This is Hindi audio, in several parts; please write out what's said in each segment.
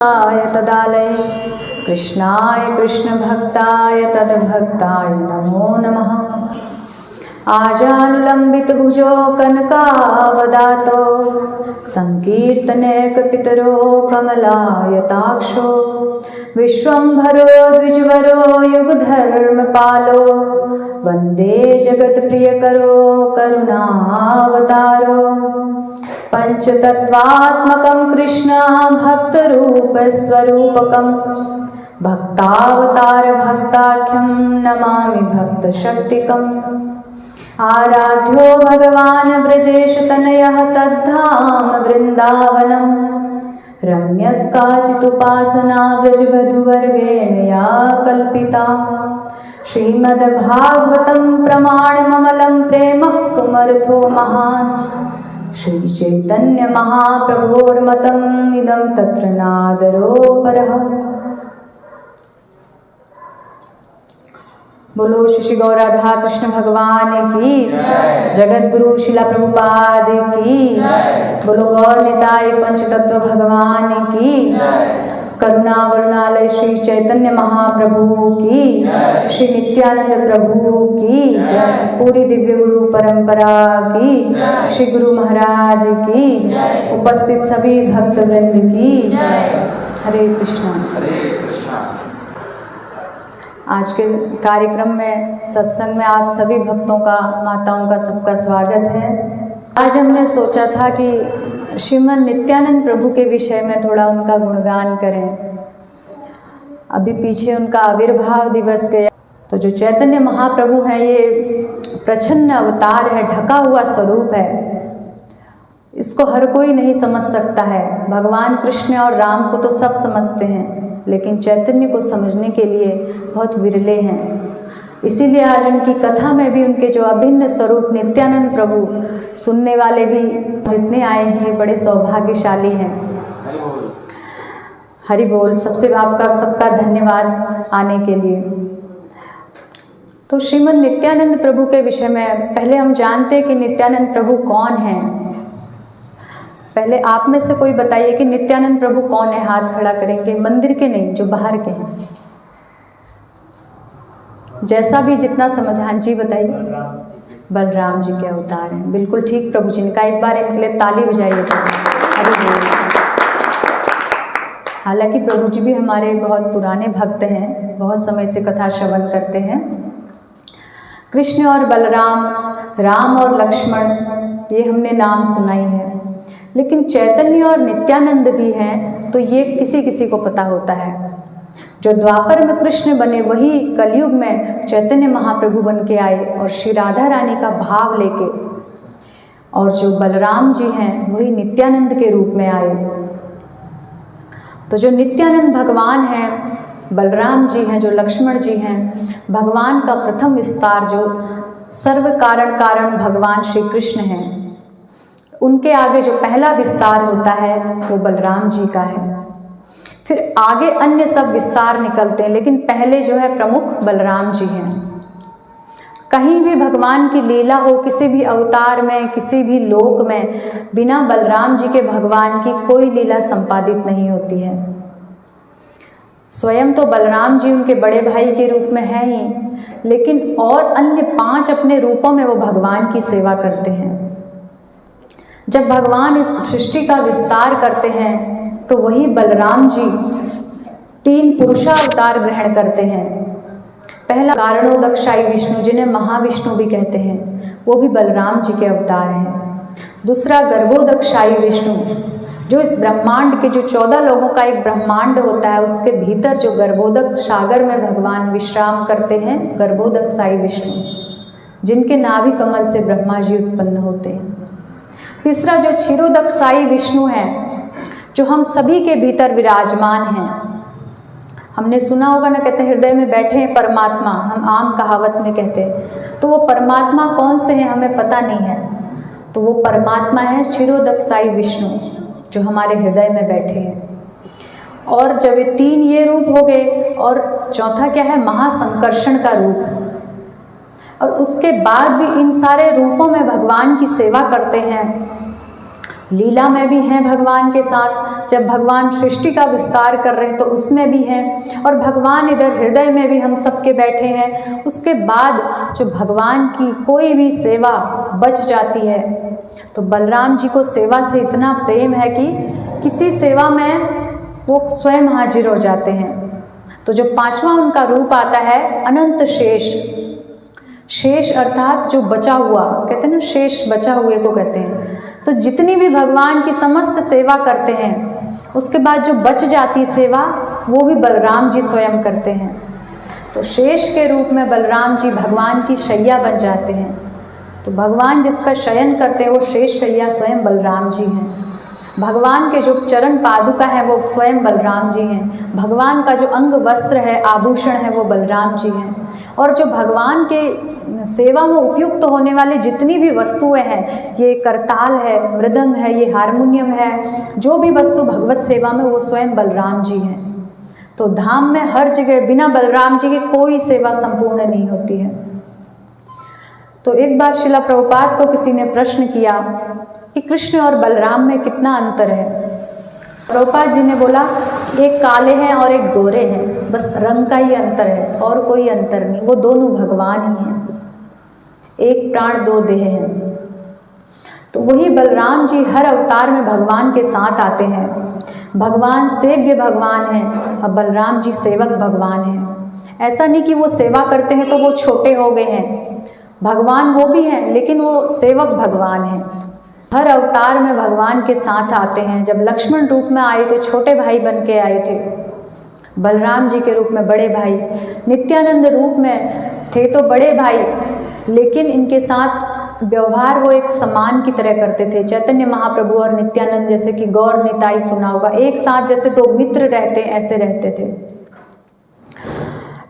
तदालय कृष्णाय कृष्णभक्ताय तद्भक्ताय नमो नमः। आजानुलम्बितभुजो कनकावदातो संकीर्तनैकपितरो कमलायताक्षो विश्वम्भरो द्विजवरो युगधर्मपालो वन्दे जगत्प्रियकरो करुणावतारो पंचतत्वात्मकं कृष्ण भक्तरूपस्वरूपकं भक्तावतार भक्ताख्यं नमामि भक्तशक्तिकम्। आराध्यो भगवान् ब्रजेश तनयः तद्धाम वृन्दावनं रम्यः काचिदुपासना व्रजवधूवर्गेण या कल्पिता। श्रीमद्भागवतं प्रमाणममलं प्रेमः कुमर्थो महान् श्रीचैतन्य महाप्रभोर्मतम् इदं तत्र नादरो परः। बोलो श्री गौर राधा कृष्ण भगवान की जगत गुरु शिला प्रभुपाद की। बोलो गौर निताय पंचतत्व भगवान की। करुणा वरुणालय श्री चैतन्य महाप्रभु की। श्री नित्यानंद प्रभु की। पूरी दिव्य गुरु परंपरा की। श्री गुरु महाराज की। उपस्थित सभी भक्त वृंद की। हरे कृष्णा। आज के कार्यक्रम में सत्संग में आप सभी भक्तों का, माताओं का, सबका स्वागत है। आज हमने सोचा था कि श्रीमद् नित्यानंद प्रभु के विषय में थोड़ा उनका गुणगान करें। अभी पीछे उनका आविर्भाव दिवस गया, तो जो चैतन्य महाप्रभु हैं ये प्रच्छन्न अवतार है, ढका हुआ स्वरूप है। इसको हर कोई नहीं समझ सकता है। भगवान कृष्ण और राम को तो सब समझते हैं, लेकिन चैतन्य को समझने के लिए बहुत विरले हैं। इसीलिए आज उनकी कथा में भी उनके जो अभिन्न स्वरूप नित्यानंद प्रभु सुनने वाले भी जितने आए हैं बड़े सौभाग्यशाली हैं। हरि बोल। सबसे आपका सबका धन्यवाद आने के लिए। तो श्रीमद् नित्यानंद प्रभु के विषय में पहले हम जानते हैं कि नित्यानंद प्रभु कौन हैं। पहले आप में से कोई बताइए कि नित्यानंद प्रभु कौन है। हाथ खड़ा करेंगे, मंदिर के नहीं, जो बाहर के हैं। जैसा भी जितना समझ। हाँ जी बताइए। बलराम जी के अवतार हैं। बिल्कुल ठीक प्रभु जी ने कहा। एक बार इनके लिए ताली बजाइए। हालांकि प्रभु जी भी हमारे बहुत पुराने भक्त हैं, बहुत समय से कथा श्रवण करते हैं। कृष्ण और बलराम, राम और लक्ष्मण, ये हमने नाम सुना ही है। लेकिन चैतन्य और नित्यानंद भी हैं, तो ये किसी किसी को पता होता है। जो द्वापर में कृष्ण बने वही कलयुग में चैतन्य महाप्रभु बन के आए और श्री राधा रानी का भाव लेके। और जो बलराम जी हैं वही नित्यानंद के रूप में आए। तो जो नित्यानंद भगवान हैं, बलराम जी हैं, जो लक्ष्मण जी हैं, भगवान का प्रथम विस्तार जो सर्व कारण कारण भगवान श्री कृष्ण हैं, उनके आगे जो पहला विस्तार होता है वो बलराम जी का है। फिर आगे अन्य सब विस्तार निकलते हैं, लेकिन पहले जो है प्रमुख बलराम जी हैं। कहीं भी भगवान की लीला हो, किसी भी अवतार में, किसी भी लोक में, बिना बलराम जी के भगवान की कोई लीला संपादित नहीं होती है। स्वयं तो बलराम जी उनके बड़े भाई के रूप में है ही, लेकिन और अन्य 5 अपने रूपों में वो भगवान की सेवा करते हैं। जब भगवान इस सृष्टि का विस्तार करते हैं तो वही बलराम जी 3 पुरुषावतार ग्रहण करते हैं। पहला कारणोदकशायी विष्णु, जिन्हें महाविष्णु भी कहते हैं, वो भी बलराम जी के अवतार हैं। दूसरा गर्भोदकशायी विष्णु, जो इस ब्रह्मांड के जो 14 लोगों का एक ब्रह्मांड होता है, उसके भीतर जो गर्भोदक सागर में भगवान विश्राम करते हैं, गर्भोदकशायी विष्णु, जिनके नाभि कमल से ब्रह्मा जी उत्पन्न होते हैं। तीसरा जो क्षीरोदकशायी विष्णु हैं, जो हम सभी के भीतर विराजमान हैं। हमने सुना होगा ना, कहते हैं हृदय में बैठे हैं परमात्मा, हम आम कहावत में कहते हैं। तो वो परमात्मा कौन से हैं हमें पता नहीं है। तो वो परमात्मा है क्षीरोदकशायी विष्णु, जो हमारे हृदय में बैठे हैं। और जब ये 3 ये रूप हो गए, और चौथा क्या है, महासंकर्षण का रूप। और उसके बाद भी इन सारे रूपों में भगवान की सेवा करते हैं, लीला में भी हैं भगवान के साथ, जब भगवान सृष्टि का विस्तार कर रहे हैं तो उसमें भी हैं, और भगवान इधर हृदय में भी हम सबके बैठे हैं। उसके बाद जो भगवान की कोई भी सेवा बच जाती है तो बलराम जी को सेवा से इतना प्रेम है कि किसी सेवा में वो स्वयं हाजिर हो जाते हैं। तो जो पांचवा उनका रूप आता है अनंत शेष। शेष अर्थात जो बचा हुआ, कहते हैं ना शेष, बचा हुए को कहते हैं। तो जितनी भी भगवान की समस्त सेवा करते हैं उसके बाद जो बच जाती सेवा वो भी बलराम जी स्वयं करते हैं। तो शेष के रूप में बलराम जी भगवान की शैया बन जाते हैं। तो भगवान जिस पर शयन करते हैं वो शेष शैया स्वयं बलराम जी हैं। भगवान के जो चरण पादुका है वो स्वयं बलराम जी हैं। भगवान का जो अंग वस्त्र है, आभूषण है, वो बलराम जी हैं। और जो भगवान के सेवा में उपयुक्त होने वाले जितनी भी वस्तुएं हैं, ये करताल है, मृदंग है, ये हारमोनियम है, जो भी वस्तु भगवत सेवा में वो स्वयं बलराम जी हैं। तो धाम में हर जगह बिना बलराम जी के कोई सेवा संपूर्ण नहीं होती है। तो एक बार शिला प्रभुपाद को किसी ने प्रश्न किया कि कृष्ण और बलराम में कितना अंतर है। प्रभुपाद जी ने बोला एक काले हैं और एक गोरे हैं, बस रंग का ही अंतर है और कोई अंतर नहीं, वो दोनों भगवान ही हैं, एक प्राण दो देह हैं। तो वही बलराम जी हर अवतार में भगवान के साथ आते हैं। भगवान सेव्य भगवान हैं और बलराम जी सेवक भगवान हैं। ऐसा नहीं कि वो सेवा करते हैं तो वो छोटे हो गए हैं, भगवान वो भी हैं लेकिन वो सेवक भगवान हैं। हर अवतार में भगवान के साथ आते हैं। जब लक्ष्मण रूप में आए तो छोटे भाई बन के आए थे, बलराम जी के रूप में बड़े भाई, नित्यानंद रूप में थे तो बड़े भाई, लेकिन इनके साथ व्यवहार वो एक समान की तरह करते थे। चैतन्य महाप्रभु और नित्यानंद जैसे कि गौर निताई सुना होगा, एक साथ जैसे दो मित्र रहते ऐसे रहते थे।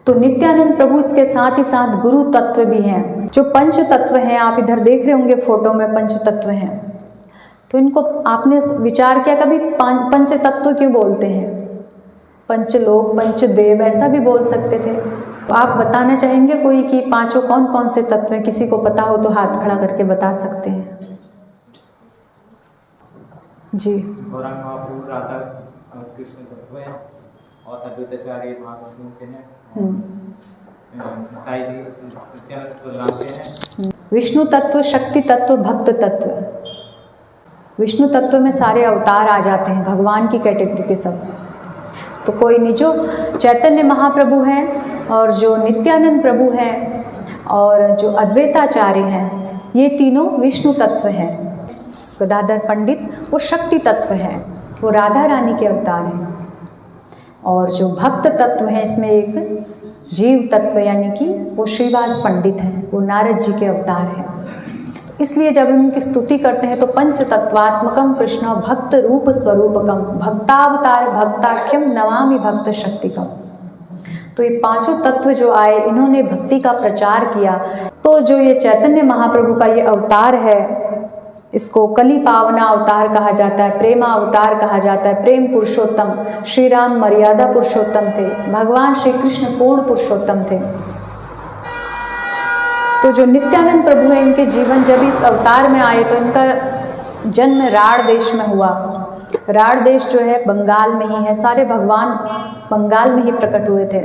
तो नित्यानंद प्रभु इसके साथ ही साथ गुरु तत्व भी हैं। जो पंच तत्व हैं, आप इधर देख रहे होंगे फोटो में पंच तत्व हैं, तो इनको आपने विचार किया कभी पंच तत्व क्यों बोलते हैं? पंचलोक, पंचदेव ऐसा भी बोल सकते थे। तो आप बताना चाहेंगे कोई कि पांचों कौन कौन से तत्व हैं? किसी को पता हो तो हाथ खड़ा करके बता सकते हैं जी। गौरांग महाप्रभु राधा कृष्ण तत्व हैं और अद्वैताचार्य महाविष्णु के हैं, विष्णु तत्व, शक्ति तत्व, भक्त तत्व। विष्णु तत्व में सारे अवतार आ जाते हैं, भगवान की कैटेगरी के सब। तो कोई नहीं, जो चैतन्य महाप्रभु हैं और जो नित्यानंद प्रभु हैं और जो अद्वैताचार्य हैं, ये तीनों विष्णु तत्व हैं। गदाधर पंडित वो शक्ति तत्व हैं, वो राधा रानी के अवतार हैं। और जो भक्त तत्व हैं इसमें एक जीव तत्व यानी कि वो श्रीवास पंडित हैं, वो नारद जी के अवतार हैं। इसलिए जब उनकी स्तुति करते हैं तो पंच तत्वात्मकम कृष्ण भक्त रूप स्वरूपकम भक्तावतार भक्ताख्यम नमामि भक्त शक्तिकम। तो ये पांचों तत्व जो आए, इन्होंने भक्ति का प्रचार किया। तो जो ये चैतन्य महाप्रभु का ये अवतार है, इसको कली पावना अवतार कहा जाता है, प्रेमा अवतार कहा जाता है। प्रेम पुरुषोत्तम, श्री राम मर्यादा पुरुषोत्तम थे, भगवान श्री कृष्ण पूर्ण पुरुषोत्तम थे। तो जो नित्यानंद प्रभु है, इनके जीवन जब इस अवतार में आए तो इनका जन्म राढ़ देश में हुआ। राढ़ देश जो है बंगाल में ही है, सारे भगवान बंगाल में ही प्रकट हुए थे।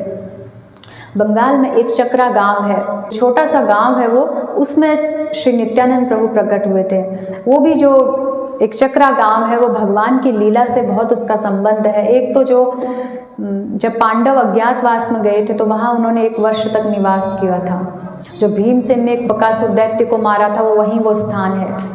बंगाल में एक चक्रा गांव है, छोटा सा गांव है वो, उसमें श्री नित्यानंद प्रभु प्रकट हुए थे। वो भी जो एक चक्रा गांव है वो भगवान की लीला से बहुत उसका संबंध है। एक तो जो जब पांडव अज्ञातवास में गए थे तो वहाँ उन्होंने 1 वर्ष तक निवास किया था। जो भीमसेन ने एक बकासुर दैत्य को मारा था वो स्थान है।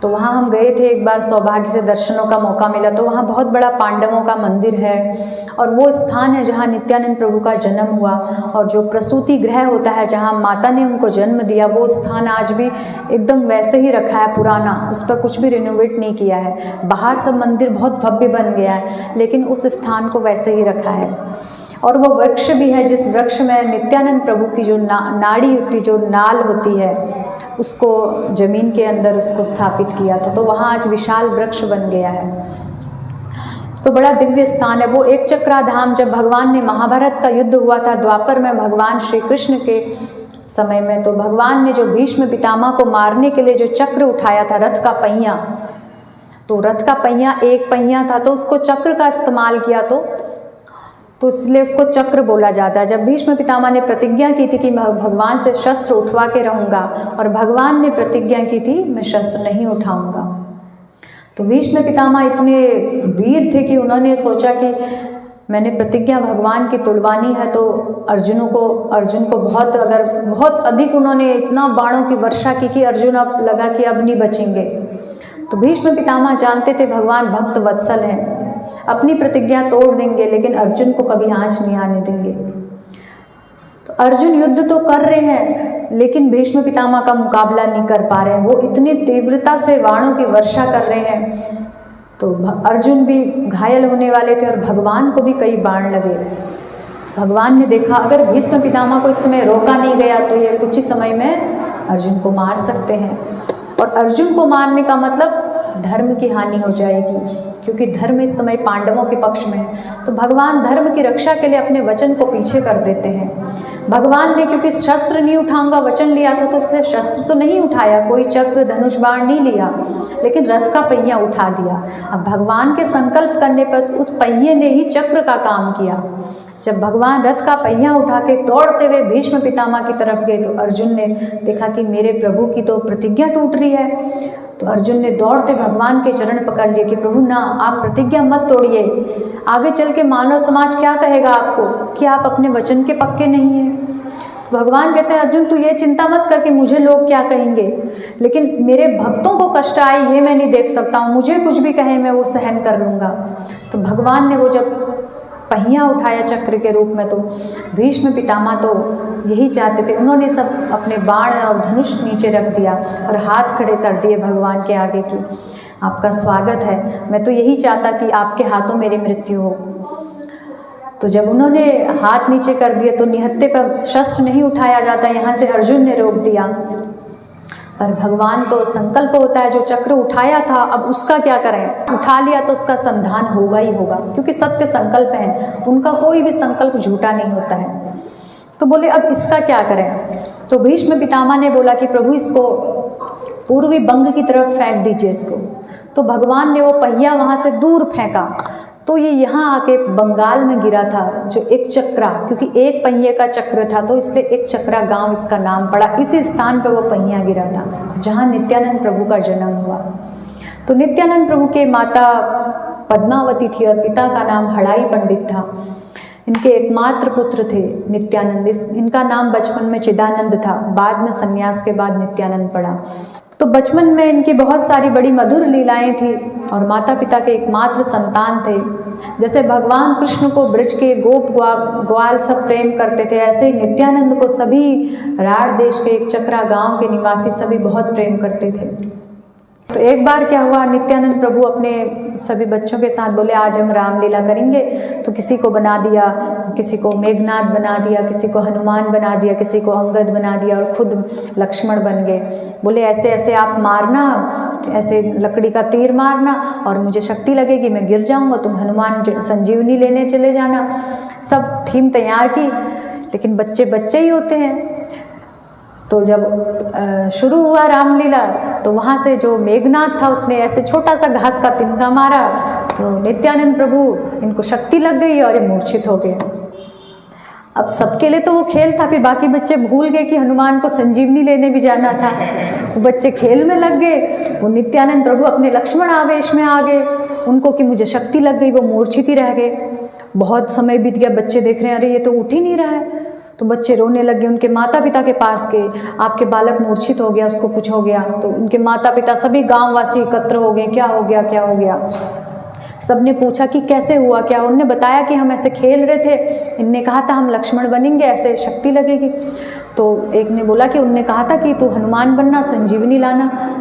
तो वहाँ हम गए थे एक बार, सौभाग्य से दर्शनों का मौका मिला। तो वहाँ बहुत बड़ा पांडवों का मंदिर है और वो स्थान है जहाँ नित्यानंद प्रभु का जन्म हुआ। और जो प्रसूति गृह होता है जहाँ माता ने उनको जन्म दिया, वो स्थान आज भी एकदम वैसे ही रखा है, पुराना, उस पर कुछ भी रिनोवेट नहीं किया है। बाहर सब मंदिर बहुत भव्य बन गया है, लेकिन उस स्थान को वैसे ही रखा है। और वो वृक्ष भी है जिस वृक्ष में नित्यानंद प्रभु की जो नाड़ी होती, जो नाल होती है, उसको जमीन के अंदर उसको स्थापित किया था। तो वहाँ आज विशाल वृक्ष बन गया है। तो बड़ा दिव्य स्थान है वो। एक चक्रा धाम, जब भगवान ने महाभारत का युद्ध हुआ था द्वापर में भगवान श्री कृष्ण के समय में, तो भगवान ने जो भीष्म पितामह को मारने के लिए जो चक्र उठाया था, रथ का पहिया, तो रथ का पहिया एक पहिया था, तो उसको चक्र का इस्तेमाल किया, तो इसलिए उसको चक्र बोला जाता है। जब भीष्म पितामह ने प्रतिज्ञा की थी कि मैं भगवान से शस्त्र उठवा के रहूँगा, और भगवान ने प्रतिज्ञा की थी मैं शस्त्र नहीं उठाऊँगा, तो भीष्म पितामह इतने वीर थे कि उन्होंने सोचा कि मैंने प्रतिज्ञा भगवान की तोड़वानी है, तो अर्जुन को बहुत अधिक उन्होंने इतना बाणों की वर्षा की कि अर्जुन अब लगा कि अब नहीं बचेंगे। तो भीष्म पितामह जानते थे भगवान भक्त वत्सल हैं, अपनी प्रतिज्ञा तोड़ देंगे लेकिन अर्जुन को कभी आँच नहीं आने देंगे। तो अर्जुन युद्ध तो कर रहे हैं लेकिन भीष्म पितामह का मुकाबला नहीं कर पा रहे हैं, वो इतनी तीव्रता से बाणों की वर्षा कर रहे हैं। तो अर्जुन भी घायल होने वाले थे और भगवान को भी कई बाण लगे। भगवान ने देखा अगर भीष्म पितामह को इस समय रोका नहीं गया तो ये कुछ ही समय में अर्जुन को मार सकते हैं, और अर्जुन को मारने का मतलब धर्म की हानि हो जाएगी, क्योंकि धर्म इस समय पांडवों के पक्ष में है। तो भगवान धर्म की रक्षा के लिए अपने वचन को पीछे कर देते हैं। भगवान ने क्योंकि शस्त्र नहीं उठाऊंगा वचन लिया था, तो इसलिए शस्त्र तो नहीं उठाया, कोई चक्र धनुष बाण नहीं लिया, लेकिन रथ का पहिया उठा दिया। अब भगवान के संकल्प करने पर उस पहिए ने ही चक्र का काम किया। जब भगवान रथ का पहिया उठा के दौड़ते हुए भीष्म पितामह की तरफ गए, तो अर्जुन ने देखा कि मेरे प्रभु की तो प्रतिज्ञा टूट रही है। तो अर्जुन ने दौड़ते भगवान के चरण पकड़ लिए कि प्रभु ना, आप प्रतिज्ञा मत तोड़िए, आगे चल के मानव समाज क्या कहेगा आपको कि आप अपने वचन के पक्के नहीं हैं। तो भगवान कहते हैं अर्जुन तू ये चिंता मत कर कि मुझे लोग क्या कहेंगे, लेकिन मेरे भक्तों को कष्ट आए ये मैं नहीं देख सकता हूँ, मुझे कुछ भी कहे मैं वो सहन कर लूँगा। तो भगवान ने वो जब पहिया उठाया चक्र के रूप में, तो भीष्म पितामह तो यही चाहते थे, उन्होंने सब अपने बाण और धनुष नीचे रख दिया और हाथ खड़े कर दिए भगवान के आगे कि आपका स्वागत है, मैं तो यही चाहता कि आपके हाथों मेरी मृत्यु हो। तो जब उन्होंने हाथ नीचे कर दिए तो निहत्थे पर शस्त्र नहीं उठाया जाता, यहाँ से अर्जुन ने रोक दिया। पर भगवान तो संकल्प होता है, जो चक्र उठाया था अब उसका क्या करें, उठा लिया तो उसका संधान होगा ही होगा, क्योंकि सत्य संकल्प है, उनका कोई भी संकल्प झूठा नहीं होता है। तो बोले अब इसका क्या करें। तो भीष्म पितामह ने बोला कि प्रभु इसको पूर्वी बंग की तरफ फेंक दीजिए इसको। तो भगवान ने वो पहिया वहाँ से दूर फेंका, तो ये यहाँ आके बंगाल में गिरा था, जो एक चक्रा, क्योंकि एक पहिए का चक्र था तो इसलिए एक चक्रा गांव इसका नाम पड़ा। इसी स्थान पर वो पहिया गिरा था जहाँ नित्यानंद प्रभु का जन्म हुआ। तो नित्यानंद प्रभु के माता पद्मावती थी और पिता का नाम हड़ाई पंडित था। इनके एकमात्र पुत्र थे नित्यानंद, इनका नाम बचपन में चिदानंद था, बाद में संन्यास के बाद नित्यानंद पड़ा। तो बचपन में इनकी बहुत सारी बड़ी मधुर लीलाएं थी और माता पिता के एकमात्र संतान थे। जैसे भगवान कृष्ण को ब्रज के गोप ग्वाल सब प्रेम करते थे, ऐसे ही नित्यानंद को सभी राढ़ देश के एक चक्रा गांव के निवासी सभी बहुत प्रेम करते थे। तो एक बार क्या हुआ, नित्यानंद प्रभु अपने सभी बच्चों के साथ बोले आज हम रामलीला करेंगे। तो किसी को बना दिया, किसी को मेघनाद बना दिया, किसी को हनुमान बना दिया, किसी को अंगद बना दिया और खुद लक्ष्मण बन गए। बोले ऐसे ऐसे आप मारना, ऐसे लकड़ी का तीर मारना और मुझे शक्ति लगेगी, मैं गिर जाऊंगा, तुम हनुमान संजीवनी लेने चले जाना। सब थीम तैयार की, लेकिन बच्चे बच्चे ही होते हैं। तो जब शुरू हुआ रामलीला तो वहाँ से जो मेघनाथ था उसने ऐसे छोटा सा घास का तिनका मारा, तो नित्यानंद प्रभु इनको शक्ति लग गई और ये मूर्छित हो गए। अब सबके लिए तो वो खेल था, फिर बाकी बच्चे भूल गए कि हनुमान को संजीवनी लेने भी जाना था। वो बच्चे खेल में लग गए। वो नित्यानंद प्रभु अपने लक्ष्मण आवेश में आ गए, उनको कि मुझे शक्ति लग गई, वो मूर्छित ही रह गए। बहुत समय बीत गया, बच्चे देख रहे हैं अरे ये तो उठ ही नहीं रहा है। तो बच्चे रोने लगे, उनके माता पिता के पास गए, आपके बालक मूर्छित हो गया, उसको कुछ हो गया। तो उनके माता पिता सभी गांववासी एकत्र हो गए, क्या हो गया क्या हो गया। सबने पूछा कि कैसे हुआ क्या, उन्होंने बताया कि हम ऐसे खेल रहे थे, इनने कहा था हम लक्ष्मण बनेंगे, ऐसे शक्ति लगेगी। तो एक ने बोला कि उनने कहा था कि तू हनुमान बनना, संजीवनी लाना।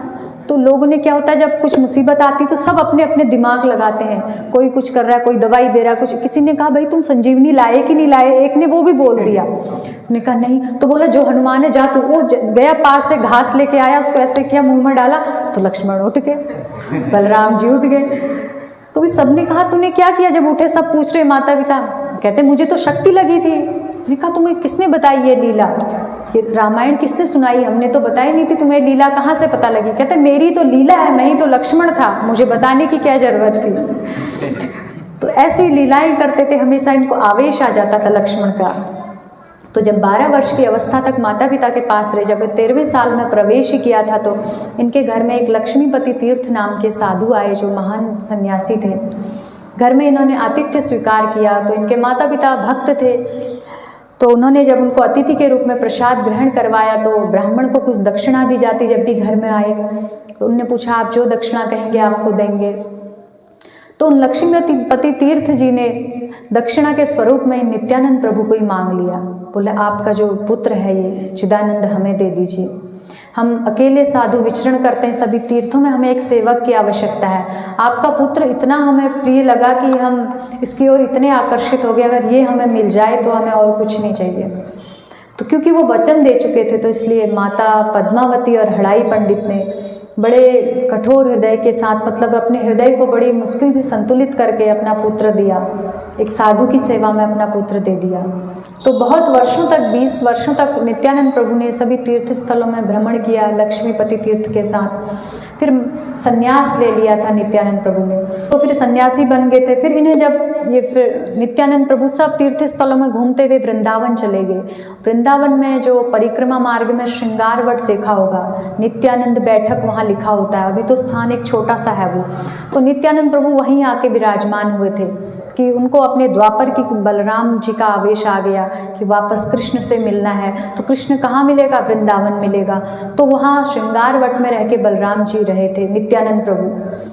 तो लोगों ने क्या होता है जब कुछ मुसीबत आती तो सब अपने अपने दिमाग लगाते हैं, कोई कुछ कर रहा है, कोई दवाई दे रहा है, कुछ। किसी ने कहा भाई तुम संजीवनी लाए कि नहीं लाए, एक ने वो भी बोल दिया। उन्होंने कहा नहीं। तो बोला जो हनुमान है जा तू। वो गया पास से घास लेके आया, उसको ऐसे किया, मुंह में डाला तो लक्ष्मण उठ गए, बलराम जी उठ गए। तो भी सबने कहा तूने क्या किया। जब उठे सब पूछ रहे माता पिता, कहते मुझे तो शक्ति लगी थी। मैंने कहा तुम्हें किसने बताई ये लीला। ये रामायण किसने सुनाई, हमने तो बताई नहीं थी, तुम्हें लीला कहाँ से पता लगी? कहते मेरी तो लीला है, मैं ही तो लक्ष्मण था, मुझे बताने की क्या जरूरत थी। तो ऐसी लीलाएं करते थे, हमेशा इनको आवेश आ जाता था लक्ष्मण का। तो जब 12 वर्ष की अवस्था तक माता पिता के पास रहे, जब 13वें साल में प्रवेश ही किया था, तो इनके घर में एक लक्ष्मीपति तीर्थ नाम के साधु आए जो महान सन्यासी थे। घर में इन्होंने आतिथ्य स्वीकार किया। तो इनके माता पिता भक्त थे, तो उन्होंने जब उनको अतिथि के रूप में प्रसाद ग्रहण करवाया तो ब्राह्मण को कुछ दक्षिणा दी जाती जब भी घर में आए। तो उनने पूछा आप जो दक्षिणा कहेंगे आपको देंगे। तो उन लक्ष्मीपति तीर्थ जी ने दक्षिणा के स्वरूप में नित्यानंद प्रभु को ही मांग लिया। बोले आपका जो पुत्र है ये चिदानंद हमें दे दीजिए, हम अकेले साधु विचरण करते हैं सभी तीर्थों में, हमें एक सेवक की आवश्यकता है। आपका पुत्र इतना हमें प्रिय लगा कि हम इसकी ओर इतने आकर्षित हो गए, अगर ये हमें मिल जाए तो हमें और कुछ नहीं चाहिए। तो क्योंकि वो वचन दे चुके थे, तो इसलिए माता पद्मावती और हड़ाई पंडित ने बड़े कठोर हृदय के साथ, मतलब अपने हृदय को बड़ी मुश्किल से संतुलित करके अपना पुत्र दिया, एक साधु की सेवा में अपना पुत्र दे दिया। तो बहुत वर्षों तक, 20 वर्षों तक नित्यानंद प्रभु ने सभी तीर्थ स्थलों में भ्रमण किया लक्ष्मीपति तीर्थ के साथ। फिर संन्यास ले लिया था नित्यानंद प्रभु ने, तो फिर सन्यासी बन गए थे। फिर इन्हें जब ये फिर नित्यानंद प्रभु सब तीर्थ स्थलों में घूमते हुए वृंदावन चले गए। वृंदावन में जो परिक्रमा मार्ग में श्रृंगार वट देखा होगा, नित्यानंद बैठक वहाँ लिखा होता है, अभी तो स्थान एक छोटा सा है वो। तो नित्यानंद प्रभु वहीं आके विराजमान हुए थे कि उनको अपने द्वापर की बलराम जी का आवेश आ गया कि वापस कृष्ण से मिलना है। तो कृष्ण कहाँ मिलेगा? वृंदावन मिलेगा। तो वहाँ श्रृंगार वट में रह के बलराम जी रहे थे नित्यानंद प्रभु।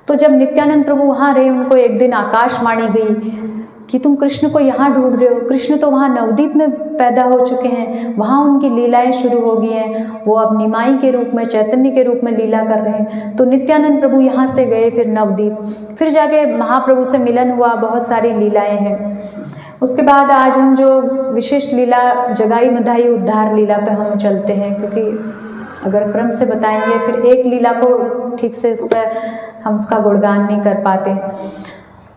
तो जब नित्यानंद प्रभु वहाँ रहे, उनको एक दिन आकाशवाणी गई कि तुम कृष्ण को यहाँ ढूंढ रहे हो, कृष्ण तो वहाँ नवदीप में पैदा हो चुके हैं, वहाँ उनकी लीलाएं शुरू हो गई हैं, वो अब निमाई के रूप में, चैतन्य के रूप में लीला कर रहे हैं। तो नित्यानंद प्रभु यहाँ से गए फिर नवदीप, फिर जाके महाप्रभु से मिलन हुआ, बहुत सारी लीलाएं हैं। उसके बाद आज हम जो विशिष्ट लीला जगाई मधाई उद्धार लीला पे हम चलते हैं, क्योंकि अगर क्रम से बताएंगे फिर एक लीला को ठीक से उस पर हम उसका गुणगान नहीं कर पाते।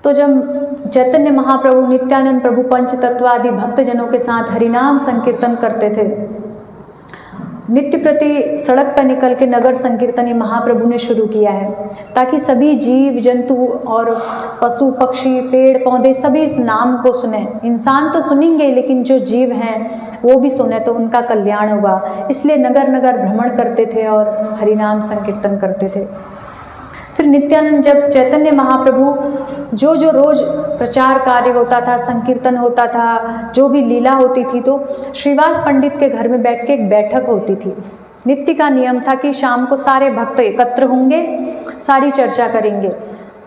तो जब चैतन्य महाप्रभु नित्यानंद प्रभु पंच तत्व आदि भक्तजनों के साथ हरिनाम संकीर्तन करते थे, नित्य प्रति सड़क पर निकल के नगर संकीर्तन ये महाप्रभु ने शुरू किया है, ताकि सभी जीव जंतु और पशु पक्षी पेड़ पौधे सभी इस नाम को सुने। इंसान तो सुनेंगे, लेकिन जो जीव हैं वो भी सुने तो उनका कल्याण होगा। इसलिए नगर नगर भ्रमण करते थे और हरिनाम संकीर्तन करते थे। फिर नित्यानंद जब चैतन्य महाप्रभु जो जो रोज प्रचार कार्य होता था, संकीर्तन होता था, जो भी लीला होती थी, तो श्रीवास पंडित के घर में बैठ के एक बैठक होती थी। नित्य का नियम था कि शाम को सारे भक्त एकत्र होंगे, सारी चर्चा करेंगे,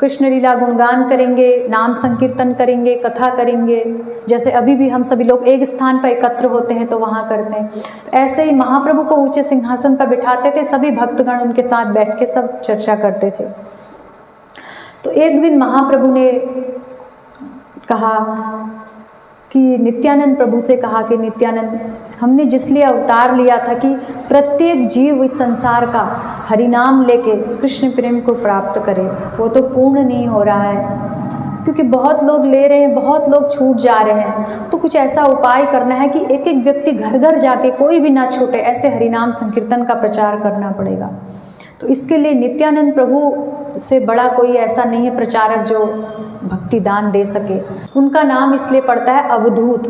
कृष्ण लीला गुणगान करेंगे, नाम संकीर्तन करेंगे, कथा करेंगे। जैसे अभी भी हम सभी लोग एक स्थान पर एकत्र होते हैं तो वहाँ करते हैं, तो ऐसे ही महाप्रभु को ऊंचे सिंहासन पर बिठाते थे, सभी भक्तगण उनके साथ बैठ के सब चर्चा करते थे। तो एक दिन महाप्रभु ने कहा कि नित्यानंद प्रभु से कहा कि नित्यानंद, हमने जिसलिए अवतार लिया था कि प्रत्येक जीव इस संसार का हरिनाम लेके कृष्ण प्रेम को प्राप्त करे, वो तो पूर्ण नहीं हो रहा है, क्योंकि बहुत लोग ले रहे हैं, बहुत लोग छूट जा रहे हैं। तो कुछ ऐसा उपाय करना है कि एक एक व्यक्ति घर घर जाके कोई भी ना छूटे, ऐसे हरिनाम संकीर्तन का प्रचार करना पड़ेगा। तो इसके लिए नित्यानंद प्रभु से बड़ा कोई ऐसा नहीं है प्रचारक जो भक्ति दान दे सके। उनका नाम इसलिए पड़ता है अवधूत।